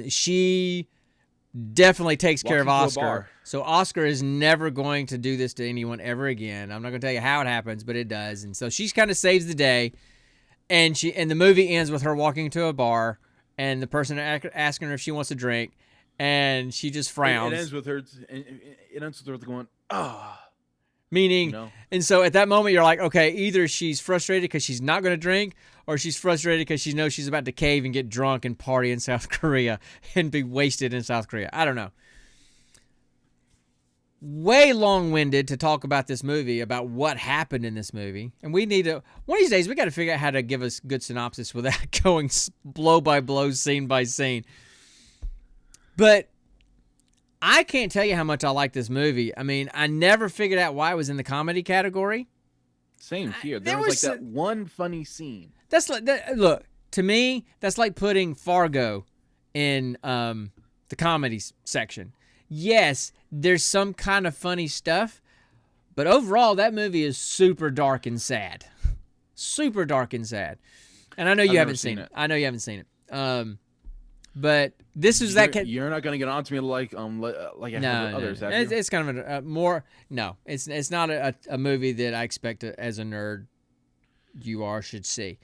[SPEAKER 1] She definitely takes care of
[SPEAKER 2] Walks into a
[SPEAKER 1] Oscar.
[SPEAKER 2] bar.
[SPEAKER 1] So Oscar is never going to do this to anyone ever again. I'm not going to tell you how it happens, but it does. And so she kind of saves the day. And the movie ends with her walking to a bar and the person asking her if she wants a drink, and she just frowns.
[SPEAKER 2] It ends with her. It ends with her going, ah.
[SPEAKER 1] Meaning,
[SPEAKER 2] You know?
[SPEAKER 1] and so at that moment you're like, okay, either she's frustrated because she's not going to drink, or she's frustrated because she knows she's about to cave and get drunk and party in South Korea and be wasted in South Korea. I don't know. Way long-winded to talk about this movie, about what happened in this movie. And we need to, one of these days, we got to figure out how to give us good synopsis without going blow by blow, scene by scene. But I can't tell you how much I like this movie. I mean, I never figured out why it was in the comedy category.
[SPEAKER 2] Same here.
[SPEAKER 1] there
[SPEAKER 2] There was
[SPEAKER 1] was
[SPEAKER 2] like that one funny scene.
[SPEAKER 1] That's like look, to me, that's like putting Fargo in the comedy section. Yes, there's some kind of funny stuff, but overall, that movie is super dark and sad. Super dark and sad. And I know you
[SPEAKER 2] I've
[SPEAKER 1] haven't
[SPEAKER 2] never
[SPEAKER 1] seen
[SPEAKER 2] seen
[SPEAKER 1] it.
[SPEAKER 2] it.
[SPEAKER 1] I know you haven't seen it. But this is that.
[SPEAKER 2] You're not gonna get on to me like I have
[SPEAKER 1] No,
[SPEAKER 2] with
[SPEAKER 1] no,
[SPEAKER 2] others, have
[SPEAKER 1] it's,
[SPEAKER 2] you?
[SPEAKER 1] it's kind of a more. No, it's not a movie that I expect as a nerd should see.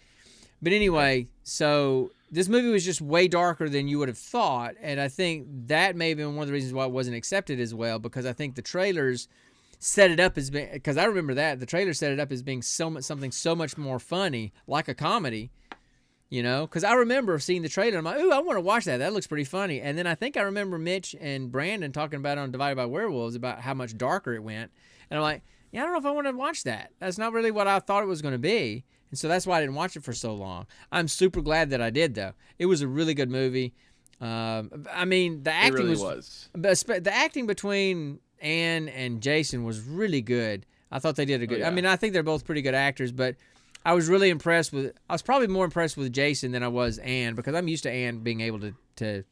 [SPEAKER 1] But anyway, so this movie was just way darker than you would have thought, and I think that may have been one of the reasons why it wasn't accepted as well, because I think the trailers set it up as being, because I remember that the trailer set it up as being something so much more funny, like a comedy. You know, because I remember seeing the trailer. I'm like, ooh, I want to watch that. That looks pretty funny. And then I think I remember Mitch and Brandon talking about it on Divided by Werewolves about how much darker it went. And I'm like, yeah, I don't know if I want to watch that. That's not really what I thought it was going to be. And so that's why I didn't watch it for so long. I'm super glad that I did, though. It was a really good movie. I mean, the
[SPEAKER 2] It
[SPEAKER 1] acting
[SPEAKER 2] really
[SPEAKER 1] was. The acting between Anne and Jason was really good. I thought they did a good. I
[SPEAKER 2] yeah.
[SPEAKER 1] mean, I think they're both pretty good actors, but I was really impressed with. I was probably more impressed with Jason than I was Anne, because I'm used to Anne being able to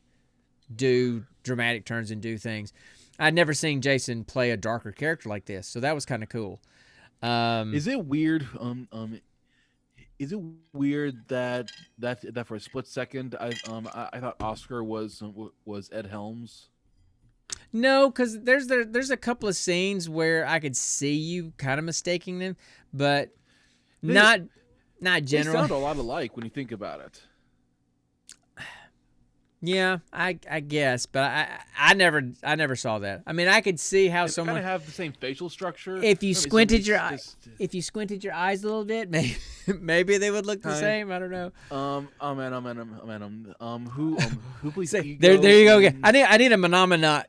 [SPEAKER 1] do dramatic turns and do things. I'd never seen Jason play a darker character like this, so that was kind of cool.
[SPEAKER 2] Is it weird? Is it weird that for a split second I thought Oscar was Ed Helms?
[SPEAKER 1] No, because there's a couple of scenes where I could see you kind of mistaking them, but not
[SPEAKER 2] They
[SPEAKER 1] generally.
[SPEAKER 2] sound a lot alike when you think about it.
[SPEAKER 1] Yeah, I guess, but I never saw that. I mean, I could see how
[SPEAKER 2] They
[SPEAKER 1] someone,
[SPEAKER 2] kind of have the same facial structure.
[SPEAKER 1] if you
[SPEAKER 2] Maybe
[SPEAKER 1] squinted your eye,
[SPEAKER 2] just-
[SPEAKER 1] if you squinted your eyes a little bit, maybe they would look the
[SPEAKER 2] Kind.
[SPEAKER 1] same. I don't know.
[SPEAKER 2] Who plays
[SPEAKER 1] Say,
[SPEAKER 2] Ego
[SPEAKER 1] there you go again.
[SPEAKER 2] in-
[SPEAKER 1] I need a Menominot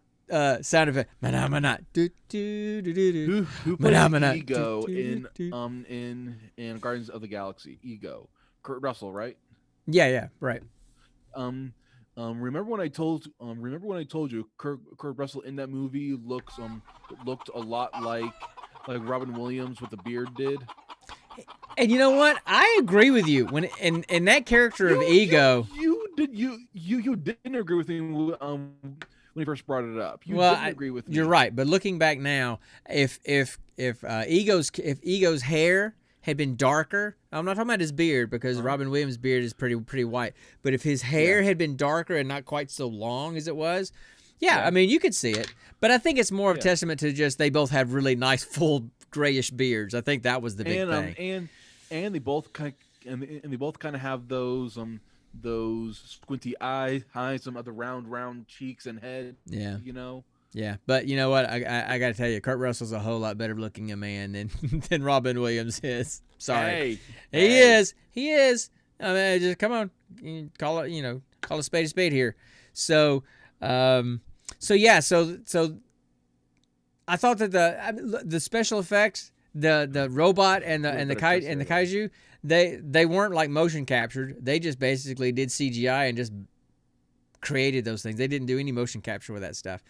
[SPEAKER 1] sound effect. Menominot. Do do do do do.
[SPEAKER 2] Who plays
[SPEAKER 1] Phenomena.
[SPEAKER 2] Ego
[SPEAKER 1] Do, do,
[SPEAKER 2] in Guardians of the Galaxy? Ego, Kurt Russell, right?
[SPEAKER 1] Yeah, right.
[SPEAKER 2] Remember when I told you Kurt Russell in that movie looked a lot like Robin Williams with the beard did.
[SPEAKER 1] And you know what? I agree with you. When in that character of Ego.
[SPEAKER 2] You didn't agree with me when he first brought it up. You
[SPEAKER 1] Well,
[SPEAKER 2] didn't agree with me.
[SPEAKER 1] You're right, but looking back now, if Ego's hair had been darker, I'm not talking about his beard, because Robin Williams' beard is pretty white. But if his hair had been darker and not quite so long as it was, I mean, you could see it. But I think it's more of a testament to just they both have really nice full grayish beards. I think that was the big thing.
[SPEAKER 2] And they both kind of have those squinty eyes, some other round cheeks and head.
[SPEAKER 1] Yeah.
[SPEAKER 2] You know.
[SPEAKER 1] Yeah, but you know what? I got to tell you, Kurt Russell's a whole lot better looking a man than Robin Williams is. Sorry, he is. I mean, just come on, call a spade here. So I thought that the special effects, the robot and the kaiju, they weren't like motion captured. They just basically did CGI and just created those things. They didn't do any motion capture with that stuff.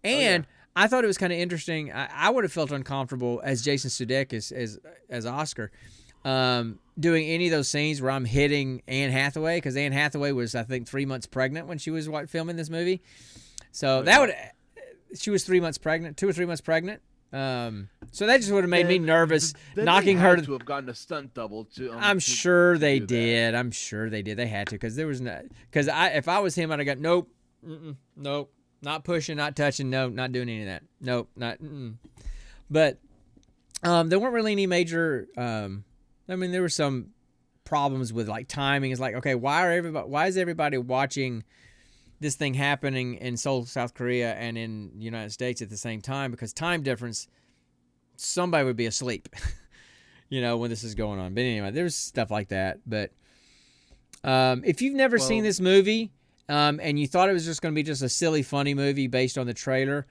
[SPEAKER 1] And I thought it was kind of interesting. I would have felt uncomfortable as Jason Sudeikis as Oscar doing any of those scenes where I'm hitting Anne Hathaway, because Anne Hathaway was, I think, 3 months pregnant when she was filming this movie. So she was 3 months pregnant, 2 or 3 months pregnant So that just would have made me nervous,
[SPEAKER 2] Then
[SPEAKER 1] knocking
[SPEAKER 2] they
[SPEAKER 1] her.
[SPEAKER 2] had to have gotten a stunt double to.
[SPEAKER 1] I'm
[SPEAKER 2] to
[SPEAKER 1] sure they
[SPEAKER 2] do that.
[SPEAKER 1] did. I'm sure they did. They had to, because there was no. Because if I was him, I'd have got nope, nope, not pushing, not touching, no, not doing any of that, nope, not. But there weren't really any major. I mean, there were some problems with like timing. It's like, okay, why is everybody watching this thing happening in Seoul, South Korea, and in the United States at the same time? Because time difference, somebody would be asleep, when this is going on. But anyway, there's stuff like that. But if you've never seen this movie, and you thought it was just going to be just a silly, funny movie based on the trailer,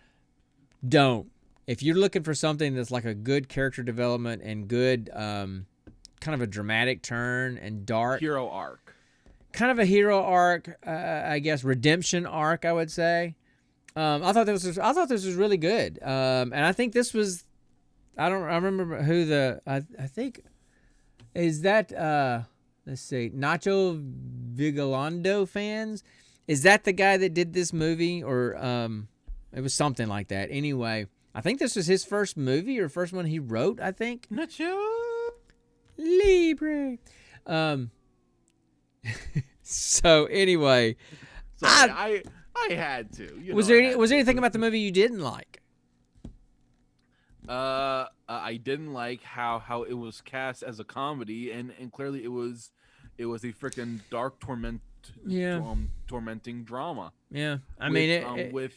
[SPEAKER 1] don't. If you're looking for something that's like a good character development and good kind of a dramatic turn and dark.
[SPEAKER 2] Hero arc.
[SPEAKER 1] Kind of a hero arc, I guess, redemption arc, I would say. I thought this was really good, and I think this was. I remember who I think is that. Let's see, Nacho Vigalondo fans. Is that the guy that did this movie, or it was something like that? Anyway, I think this was his first movie or first one he wrote. I think.
[SPEAKER 2] Nacho
[SPEAKER 1] Libre. So anyway,
[SPEAKER 2] sorry, I had to.
[SPEAKER 1] Was there anything about the movie you didn't like?
[SPEAKER 2] I didn't like how it was cast as a comedy, and clearly it was a freaking dark tormenting drama.
[SPEAKER 1] Yeah, I
[SPEAKER 2] with,
[SPEAKER 1] mean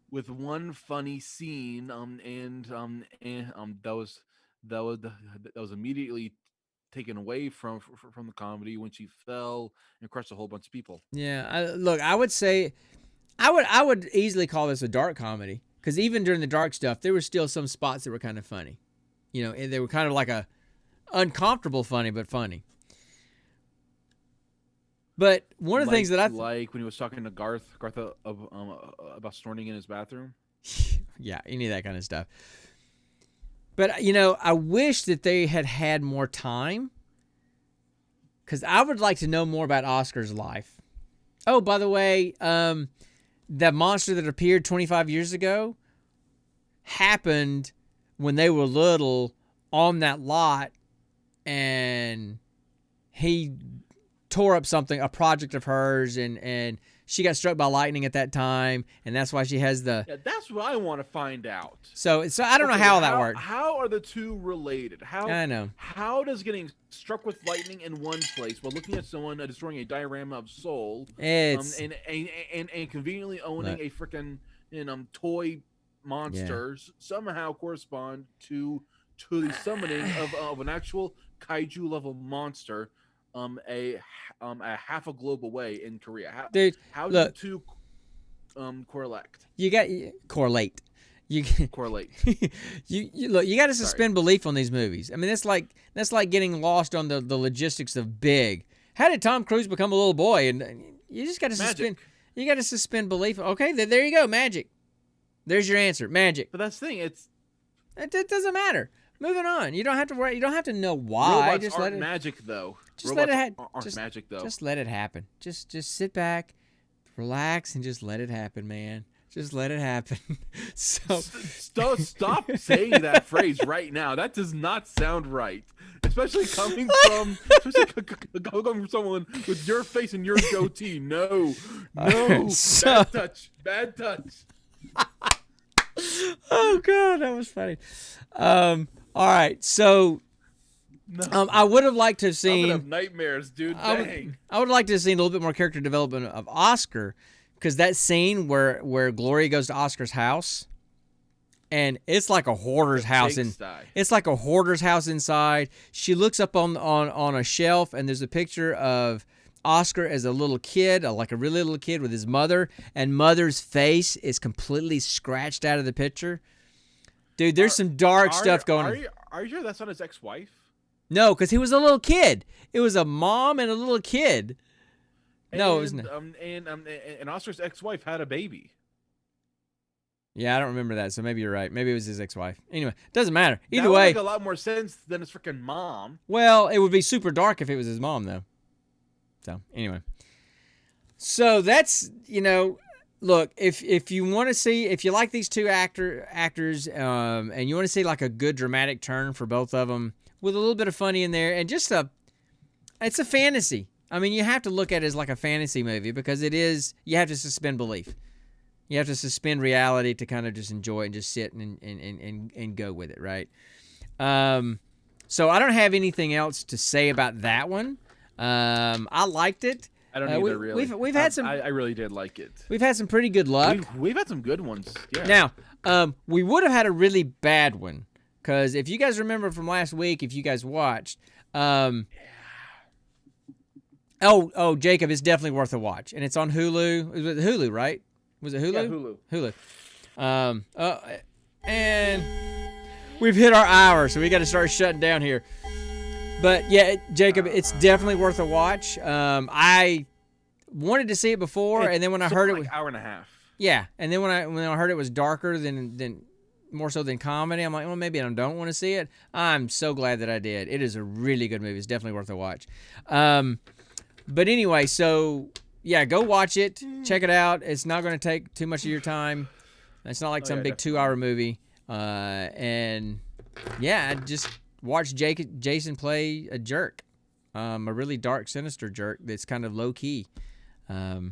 [SPEAKER 2] with one funny scene, and that was immediately taken away from the comedy when she fell and crushed a whole bunch of people.
[SPEAKER 1] Yeah, I would say, I would easily call this a dark comedy, because even during the dark stuff, there were still some spots that were kind of funny. They were kind of like a uncomfortable funny, but funny. But one of the things that I
[SPEAKER 2] like when he was talking to Garth about snorting in his bathroom.
[SPEAKER 1] Yeah, any of that kind of stuff. But, I wish that they had had more time, because I would like to know more about Oscar's life. Oh, by the way, that monster that appeared 25 years ago happened when they were little on that lot, and he tore up a project of hers, and she got struck by lightning at that time, and that's why she has the.
[SPEAKER 2] Yeah, that's what I want to find out.
[SPEAKER 1] So I don't know how that worked.
[SPEAKER 2] How are the two related?
[SPEAKER 1] I know.
[SPEAKER 2] How does getting struck with lightning in one place while looking at someone destroying a diorama of Soul, and conveniently owning a freaking toy monsters somehow correspond to the summoning of an actual kaiju level monster, a half a globe away in Korea. How do the two correlate?
[SPEAKER 1] You got correlate.
[SPEAKER 2] Correlate.
[SPEAKER 1] You look. You got to suspend belief on these movies. I mean, that's like getting lost on the logistics of Big. How did Tom Cruise become a little boy? And you just got to suspend. You got to suspend belief. Okay, there you go. Magic. There's your answer. Magic.
[SPEAKER 2] But that's the thing.
[SPEAKER 1] It doesn't matter. Moving on. You don't have to worry. You don't have to know why.
[SPEAKER 2] Robots
[SPEAKER 1] just
[SPEAKER 2] aren't
[SPEAKER 1] let it.
[SPEAKER 2] magic though.
[SPEAKER 1] Just
[SPEAKER 2] Robots
[SPEAKER 1] let it happen.
[SPEAKER 2] Aren't magic though.
[SPEAKER 1] Just let it happen. Just sit back, relax, and just let it happen, man. Just let it happen. So
[SPEAKER 2] stop saying that phrase right now. That does not sound right. Especially coming from someone with your face and your goatee. No. Bad touch.
[SPEAKER 1] Oh god, that was funny. All right, so I would have liked to have seen.
[SPEAKER 2] I'm gonna have nightmares, dude. Dang.
[SPEAKER 1] I would like to have seen a little bit more character development of Oscar, because that scene where Gloria goes to Oscar's house, and it's like a hoarder's house, it's like a hoarder's house inside. She looks up on a shelf, and there's a picture of Oscar as a little kid, like a really little kid with his mother, and mother's face is completely scratched out of the picture. Dude, there's some dark stuff going on.
[SPEAKER 2] Are you sure that's not his ex-wife?
[SPEAKER 1] No, because he was a little kid. It was a mom and a little kid. No, it was not.
[SPEAKER 2] And Oscar's ex-wife had a baby.
[SPEAKER 1] Yeah, I don't remember that, so maybe you're right. Maybe it was his ex-wife. Anyway, doesn't matter. Either
[SPEAKER 2] that would
[SPEAKER 1] way,
[SPEAKER 2] make a lot more sense than his freaking mom.
[SPEAKER 1] Well, it would be super dark if it was his mom, though. So anyway, so that's look, if you want to see, if you like these two actors, and you want to see like a good dramatic turn for both of them with a little bit of funny in there, and just it's a fantasy. I mean, you have to look at it as like a fantasy movie because it is. You have to suspend belief. You have to suspend reality to kind of just enjoy it and just sit and go with it, right? So I don't have anything else to say about that one. I liked it.
[SPEAKER 2] I don't either, really.
[SPEAKER 1] We've had some.
[SPEAKER 2] I really did like it.
[SPEAKER 1] We've had some pretty good luck.
[SPEAKER 2] We've had some good ones. Yeah.
[SPEAKER 1] Now, we would have had a really bad one because if you guys remember from last week, if you guys watched, oh, Jacob, it's definitely worth a watch, and it's on Hulu. It was Hulu, right? Was it Hulu?
[SPEAKER 2] Yeah,
[SPEAKER 1] Hulu. And we've hit our hour, so we got to start shutting down here. But yeah, Jacob, it's definitely worth a watch. I wanted to see it before, and then when I heard it was
[SPEAKER 2] hour and a half.
[SPEAKER 1] Yeah, and then when I heard it was darker than more so than comedy, I'm like, well, maybe I don't want to see it. I'm so glad that I did. It is a really good movie. It's definitely worth a watch. But anyway, so yeah, go watch it. Check it out. It's not going to take too much of your time. It's not like some big 2-hour movie. And yeah, just watch Jason play a jerk, a really dark, sinister jerk that's kind of low key. But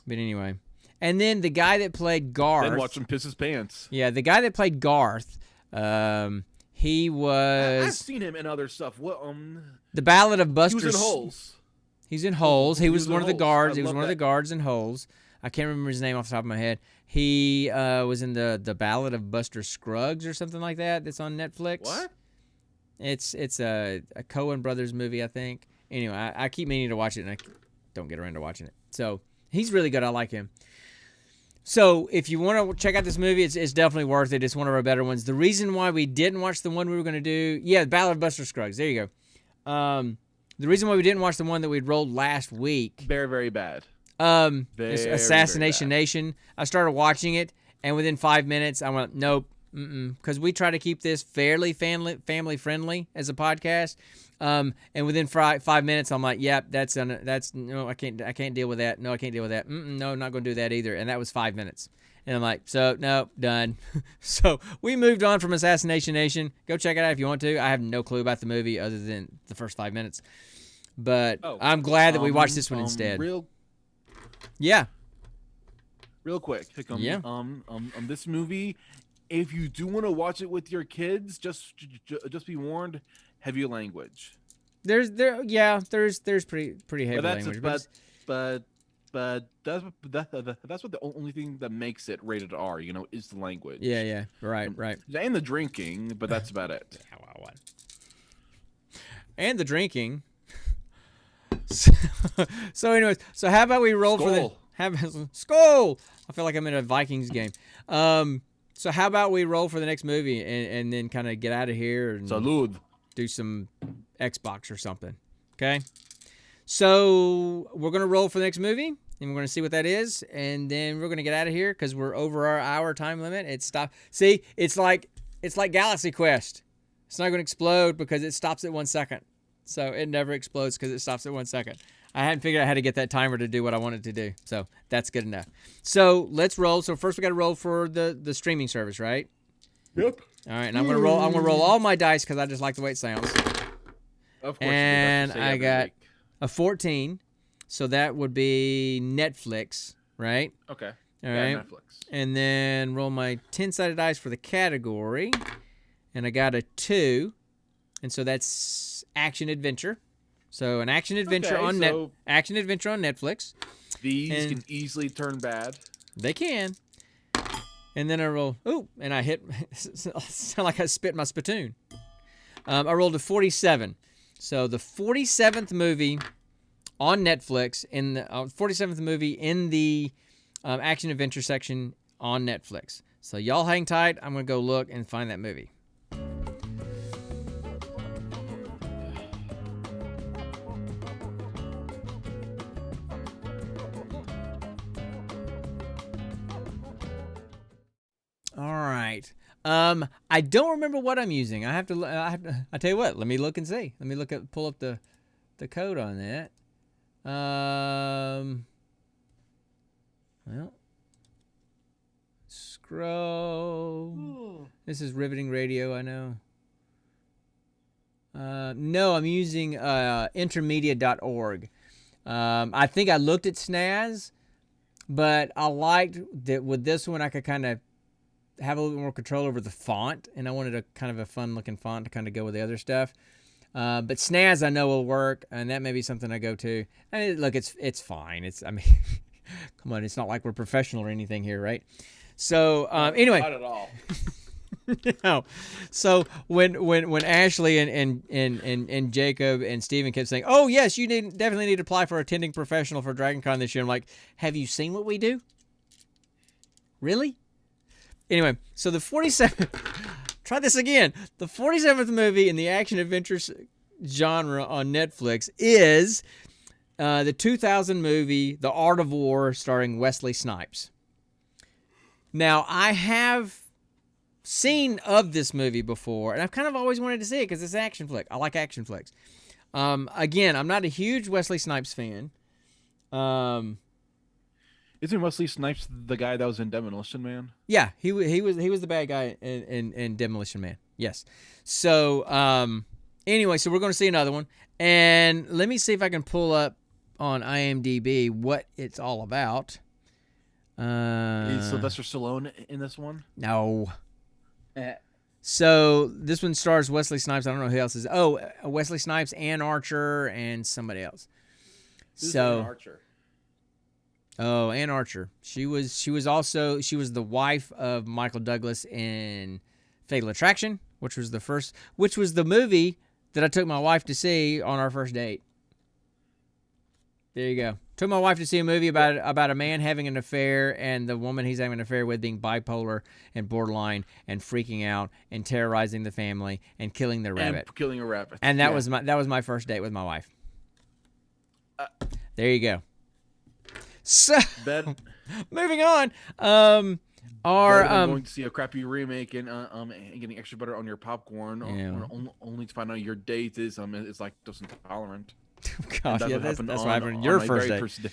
[SPEAKER 1] anyway, and then the guy that played Garth.
[SPEAKER 2] Then watch him piss his pants.
[SPEAKER 1] Yeah, the guy that played Garth. He was.
[SPEAKER 2] I've seen him in other stuff. What?
[SPEAKER 1] The Ballad of Buster.
[SPEAKER 2] He was in Holes.
[SPEAKER 1] He's in Holes. He was one of the guards. He was one of the
[SPEAKER 2] that.
[SPEAKER 1] guards in Holes. I can't remember his name off the top of my head. He was in the Ballad of Buster Scruggs or something like that. That's on Netflix.
[SPEAKER 2] What?
[SPEAKER 1] It's a Coen Brothers movie, I think. Anyway, I keep meaning to watch it and I don't get around to watching it. So he's really good. I like him. So if you want to check out this movie, it's definitely worth it. It's one of our better ones. The reason why we didn't watch the one we were going to do, the Ballad of Buster Scruggs. There you go. The reason why we didn't watch the one that we'd rolled last week.
[SPEAKER 2] Very, very bad.
[SPEAKER 1] It's Assassination Nation. I started watching it, and within 5 minutes, I went, nope, because we try to keep this fairly family friendly as a podcast. And within 5 minutes, I'm like, yep, that's no, I can't deal with that. No, I can't deal with that. No, not going to do that either. And that was 5 minutes. And I'm like, so no, done. So we moved on from Assassination Nation. Go check it out if you want to. I have no clue about the movie other than the first 5 minutes. But I'm glad that we watched this one instead.
[SPEAKER 2] Real quick. This movie, if you do want to watch it with your kids, just be warned, heavy language.
[SPEAKER 1] There's pretty heavy language.
[SPEAKER 2] But that's what the only thing that makes it rated R, is the language.
[SPEAKER 1] Yeah, right.
[SPEAKER 2] And the drinking, but that's about it.
[SPEAKER 1] And the drinking. So anyways, how about we roll
[SPEAKER 2] Skål.
[SPEAKER 1] for the Skål! I feel like I'm in a Vikings game. So how about we roll for the next movie and then kind of get out of here and
[SPEAKER 2] Salud.
[SPEAKER 1] do some Xbox or something. Okay? So we're going to roll for the next movie and we're going to see what that is, and then we're going to get out of here because we're over our hour time limit. It's stop. See, it's like Galaxy Quest. It's not going to explode because it stops at 1 second. So it never explodes because it stops at 1 second. I hadn't figured out how to get that timer to do what I wanted to do. So that's good enough. So let's roll. So first we got to roll for the streaming service, right?
[SPEAKER 2] Yep.
[SPEAKER 1] All right, and I'm gonna roll all my dice because I just like the way it sounds.
[SPEAKER 2] Of course.
[SPEAKER 1] And I got a 14, so that would be Netflix, right?
[SPEAKER 2] Okay.
[SPEAKER 1] All right.
[SPEAKER 2] Netflix.
[SPEAKER 1] And then roll my 10-sided dice for the category, and I got a 2, and so that's action adventure. So an action adventure action adventure on Netflix.
[SPEAKER 2] These can easily turn bad.
[SPEAKER 1] They can. And then I roll. Ooh, and I hit. Sound like I spit my spittoon. I rolled a 47. So the 47th movie on Netflix, in the 47th movie in the action adventure section on Netflix. So y'all hang tight. I'm gonna go look and find that movie. All right. I don't remember what I'm using. I tell you what. Let me look and see. Let me pull up the code on that. Well, scroll. This is riveting radio, I know. No, I'm using intermedia.org. I think I looked at Snaz, but I liked that with this one I could kind of have a little bit more control over the font, and I wanted a kind of a fun-looking font to kind of go with the other stuff. But Snaz I know will work, and that may be something I go to. I mean, look, it's fine. I mean, come on, it's not like we're professional or anything here, right? So anyway,
[SPEAKER 2] Not at all.
[SPEAKER 1] no. So when Ashley and Jacob and Steven kept saying, "Oh yes, you definitely need to apply for attending professional for DragonCon this year," I'm like, "Have you seen what we do? Really?" Anyway, so the 47th. Try this again. The 47th movie in the action adventure genre on Netflix is the 2000 movie The Art of War, starring Wesley Snipes. Now, I have seen of this movie before, and I've kind of always wanted to see it because it's an action flick. I like action flicks. Again, I'm not a huge Wesley Snipes fan.
[SPEAKER 2] Isn't Wesley Snipes the guy that was in Demolition Man?
[SPEAKER 1] Yeah, he was the bad guy in Demolition Man. Yes. So anyway, so we're going to see another one, and let me see if I can pull up on IMDb what it's all about.
[SPEAKER 2] Is Sylvester Stallone in this one?
[SPEAKER 1] No. So this one stars Wesley Snipes. I don't know who else is. Oh, Wesley Snipes, Ann Archer, and somebody else.
[SPEAKER 2] Who's
[SPEAKER 1] So
[SPEAKER 2] Ann Archer?
[SPEAKER 1] Oh, Ann Archer. She was the wife of Michael Douglas in Fatal Attraction, which was the movie that I took my wife to see on our first date. There you go. Took my wife to see a movie about a man having an affair and the woman he's having an affair with being bipolar and borderline and freaking out and terrorizing the family and killing their rabbit.
[SPEAKER 2] And killing a rabbit.
[SPEAKER 1] And that was my first date with my wife. There you go. So moving on.
[SPEAKER 2] Going to see a crappy remake and getting extra butter on your popcorn, only to find out your date is lactose intolerant.
[SPEAKER 1] Gosh, yeah, that's what happened on your first date.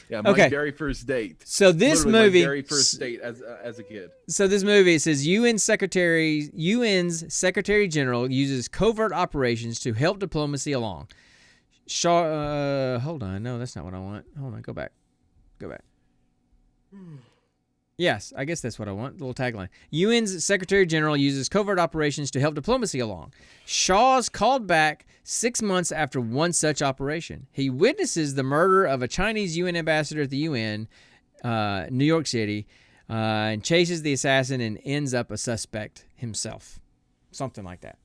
[SPEAKER 2] Yeah, my very first date.
[SPEAKER 1] So this movie,
[SPEAKER 2] my very first date as a kid.
[SPEAKER 1] So this movie, it says UN's Secretary General uses covert operations to help diplomacy along. Hold on, no, that's not what I want. Hold on, go back. Yes, I guess that's what I want. The little tagline. UN's Secretary General uses covert operations to help diplomacy along. Shaw's called back 6 months after one such operation. He witnesses the murder of a Chinese UN ambassador at the UN, New York City, and chases the assassin and ends up a suspect himself. Something like that.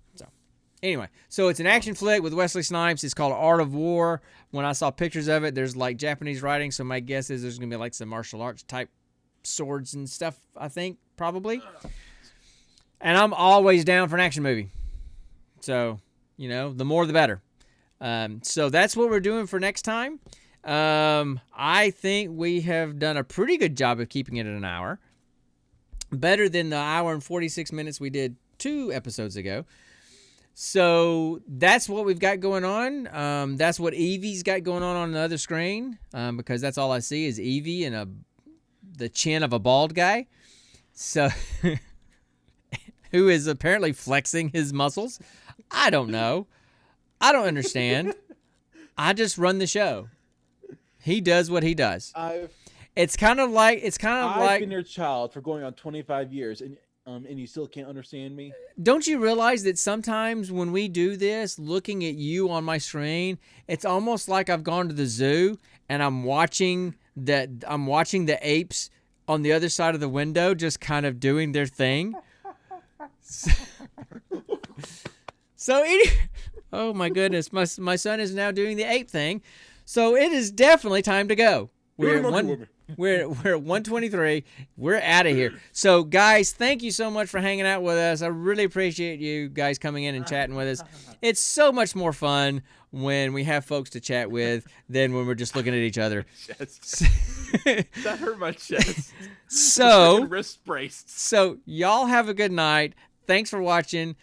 [SPEAKER 1] Anyway, so it's an action flick with Wesley Snipes. It's called Art of War. When I saw pictures of it, there's like Japanese writing, so my guess is there's going to be like some martial arts type swords and stuff, I think, probably. And I'm always down for an action movie. So, the more the better. So that's what we're doing for next time. I think we have done a pretty good job of keeping it at an hour. Better than the hour and 46 minutes we did 2 episodes ago. So that's what we've got going on. That's what Evie's got going on the other screen, because that's all I see is Evie and the chin of a bald guy. So who is apparently flexing his muscles. I don't know. I don't understand. I just run the show. He does what he does. It's kind of like
[SPEAKER 2] I've been your child for going on 25 years, and you still can't understand me.
[SPEAKER 1] Don't you realize that sometimes when we do this, looking at you on my screen, it's almost like I've gone to the zoo and I'm watching the apes on the other side of the window just kind of doing their thing. Oh my goodness, my son is now doing the ape thing. So it is definitely time to go. We're at 1:23. We're out of here. So, guys, thank you so much for hanging out with us. I really appreciate you guys coming in and chatting with us. It's so much more fun when we have folks to chat with than when we're just looking at each other.
[SPEAKER 2] That hurt my chest.
[SPEAKER 1] So,
[SPEAKER 2] wrist braced.
[SPEAKER 1] So, y'all have a good night. Thanks for watching.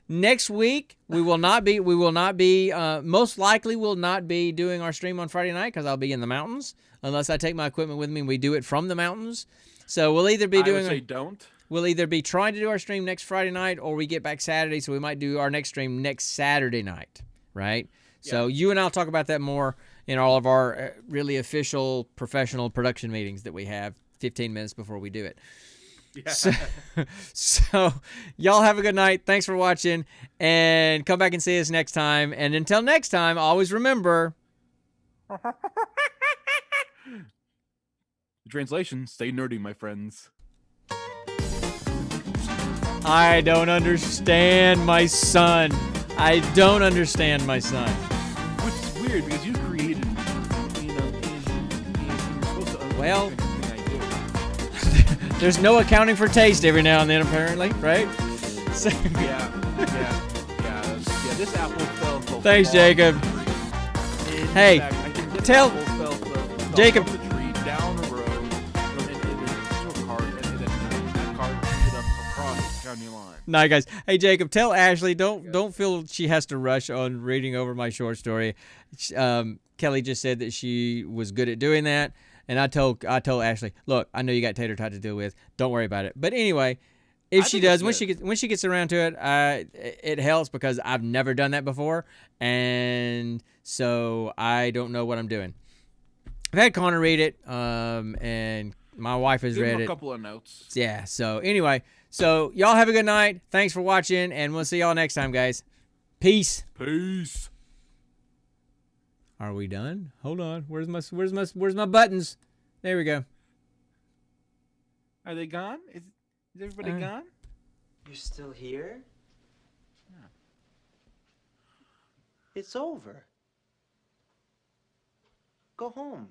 [SPEAKER 1] Next week we will not be most likely will not be doing our stream on Friday night because I'll be in the mountains unless I take my equipment with me and we do it from the mountains. So we'll either be
[SPEAKER 2] I would
[SPEAKER 1] doing
[SPEAKER 2] say don't.
[SPEAKER 1] we'll either be trying to do our stream next Friday night, or we get back Saturday, so we might do our next stream next Saturday night, right? So you and I'll talk about that more in all of our really official professional production meetings that we have 15 minutes before we do it.
[SPEAKER 2] Yeah.
[SPEAKER 1] So y'all have a good night. Thanks for watching, and come back and see us next time. And until next time, always remember.
[SPEAKER 2] Translation: stay nerdy, my friends.
[SPEAKER 1] I don't understand my son. I don't understand my son.
[SPEAKER 2] Which is weird because you created, you're supposed to
[SPEAKER 1] Well-
[SPEAKER 2] understand everything I do.
[SPEAKER 1] There's no accounting for taste every now and then, apparently, right? So,
[SPEAKER 2] Yeah. This apple fell. So
[SPEAKER 1] thanks,
[SPEAKER 2] far.
[SPEAKER 1] Jacob.
[SPEAKER 2] In
[SPEAKER 1] Hey,
[SPEAKER 2] fact, I think this
[SPEAKER 1] tell-
[SPEAKER 2] apple fell
[SPEAKER 1] Jacob.
[SPEAKER 2] from the tree down the road, into a cart, and then that cart ended up across the county line.
[SPEAKER 1] Night, guys. Hey, Jacob, tell Ashley don't feel she has to rush on reading over my short story. Kelly just said that she was good at doing that, and I told Ashley, look, I know you got Tater Tot to deal with. Don't worry about it. But anyway, if
[SPEAKER 2] I
[SPEAKER 1] she
[SPEAKER 2] think
[SPEAKER 1] does,
[SPEAKER 2] it's
[SPEAKER 1] when she gets around to it, it helps because I've never done that before, and so I don't know what I'm doing. I've had Connor read it, and my wife has
[SPEAKER 2] Give him
[SPEAKER 1] read
[SPEAKER 2] a
[SPEAKER 1] it.
[SPEAKER 2] couple of notes.
[SPEAKER 1] Yeah, so anyway, so y'all have a good night. Thanks for watching, and we'll see y'all next time, guys. Peace.
[SPEAKER 2] Peace.
[SPEAKER 1] Are we done? Hold on. Where's my buttons? There we go.
[SPEAKER 2] Are they gone? Is everybody gone?
[SPEAKER 5] You're still here? It's over. Go home.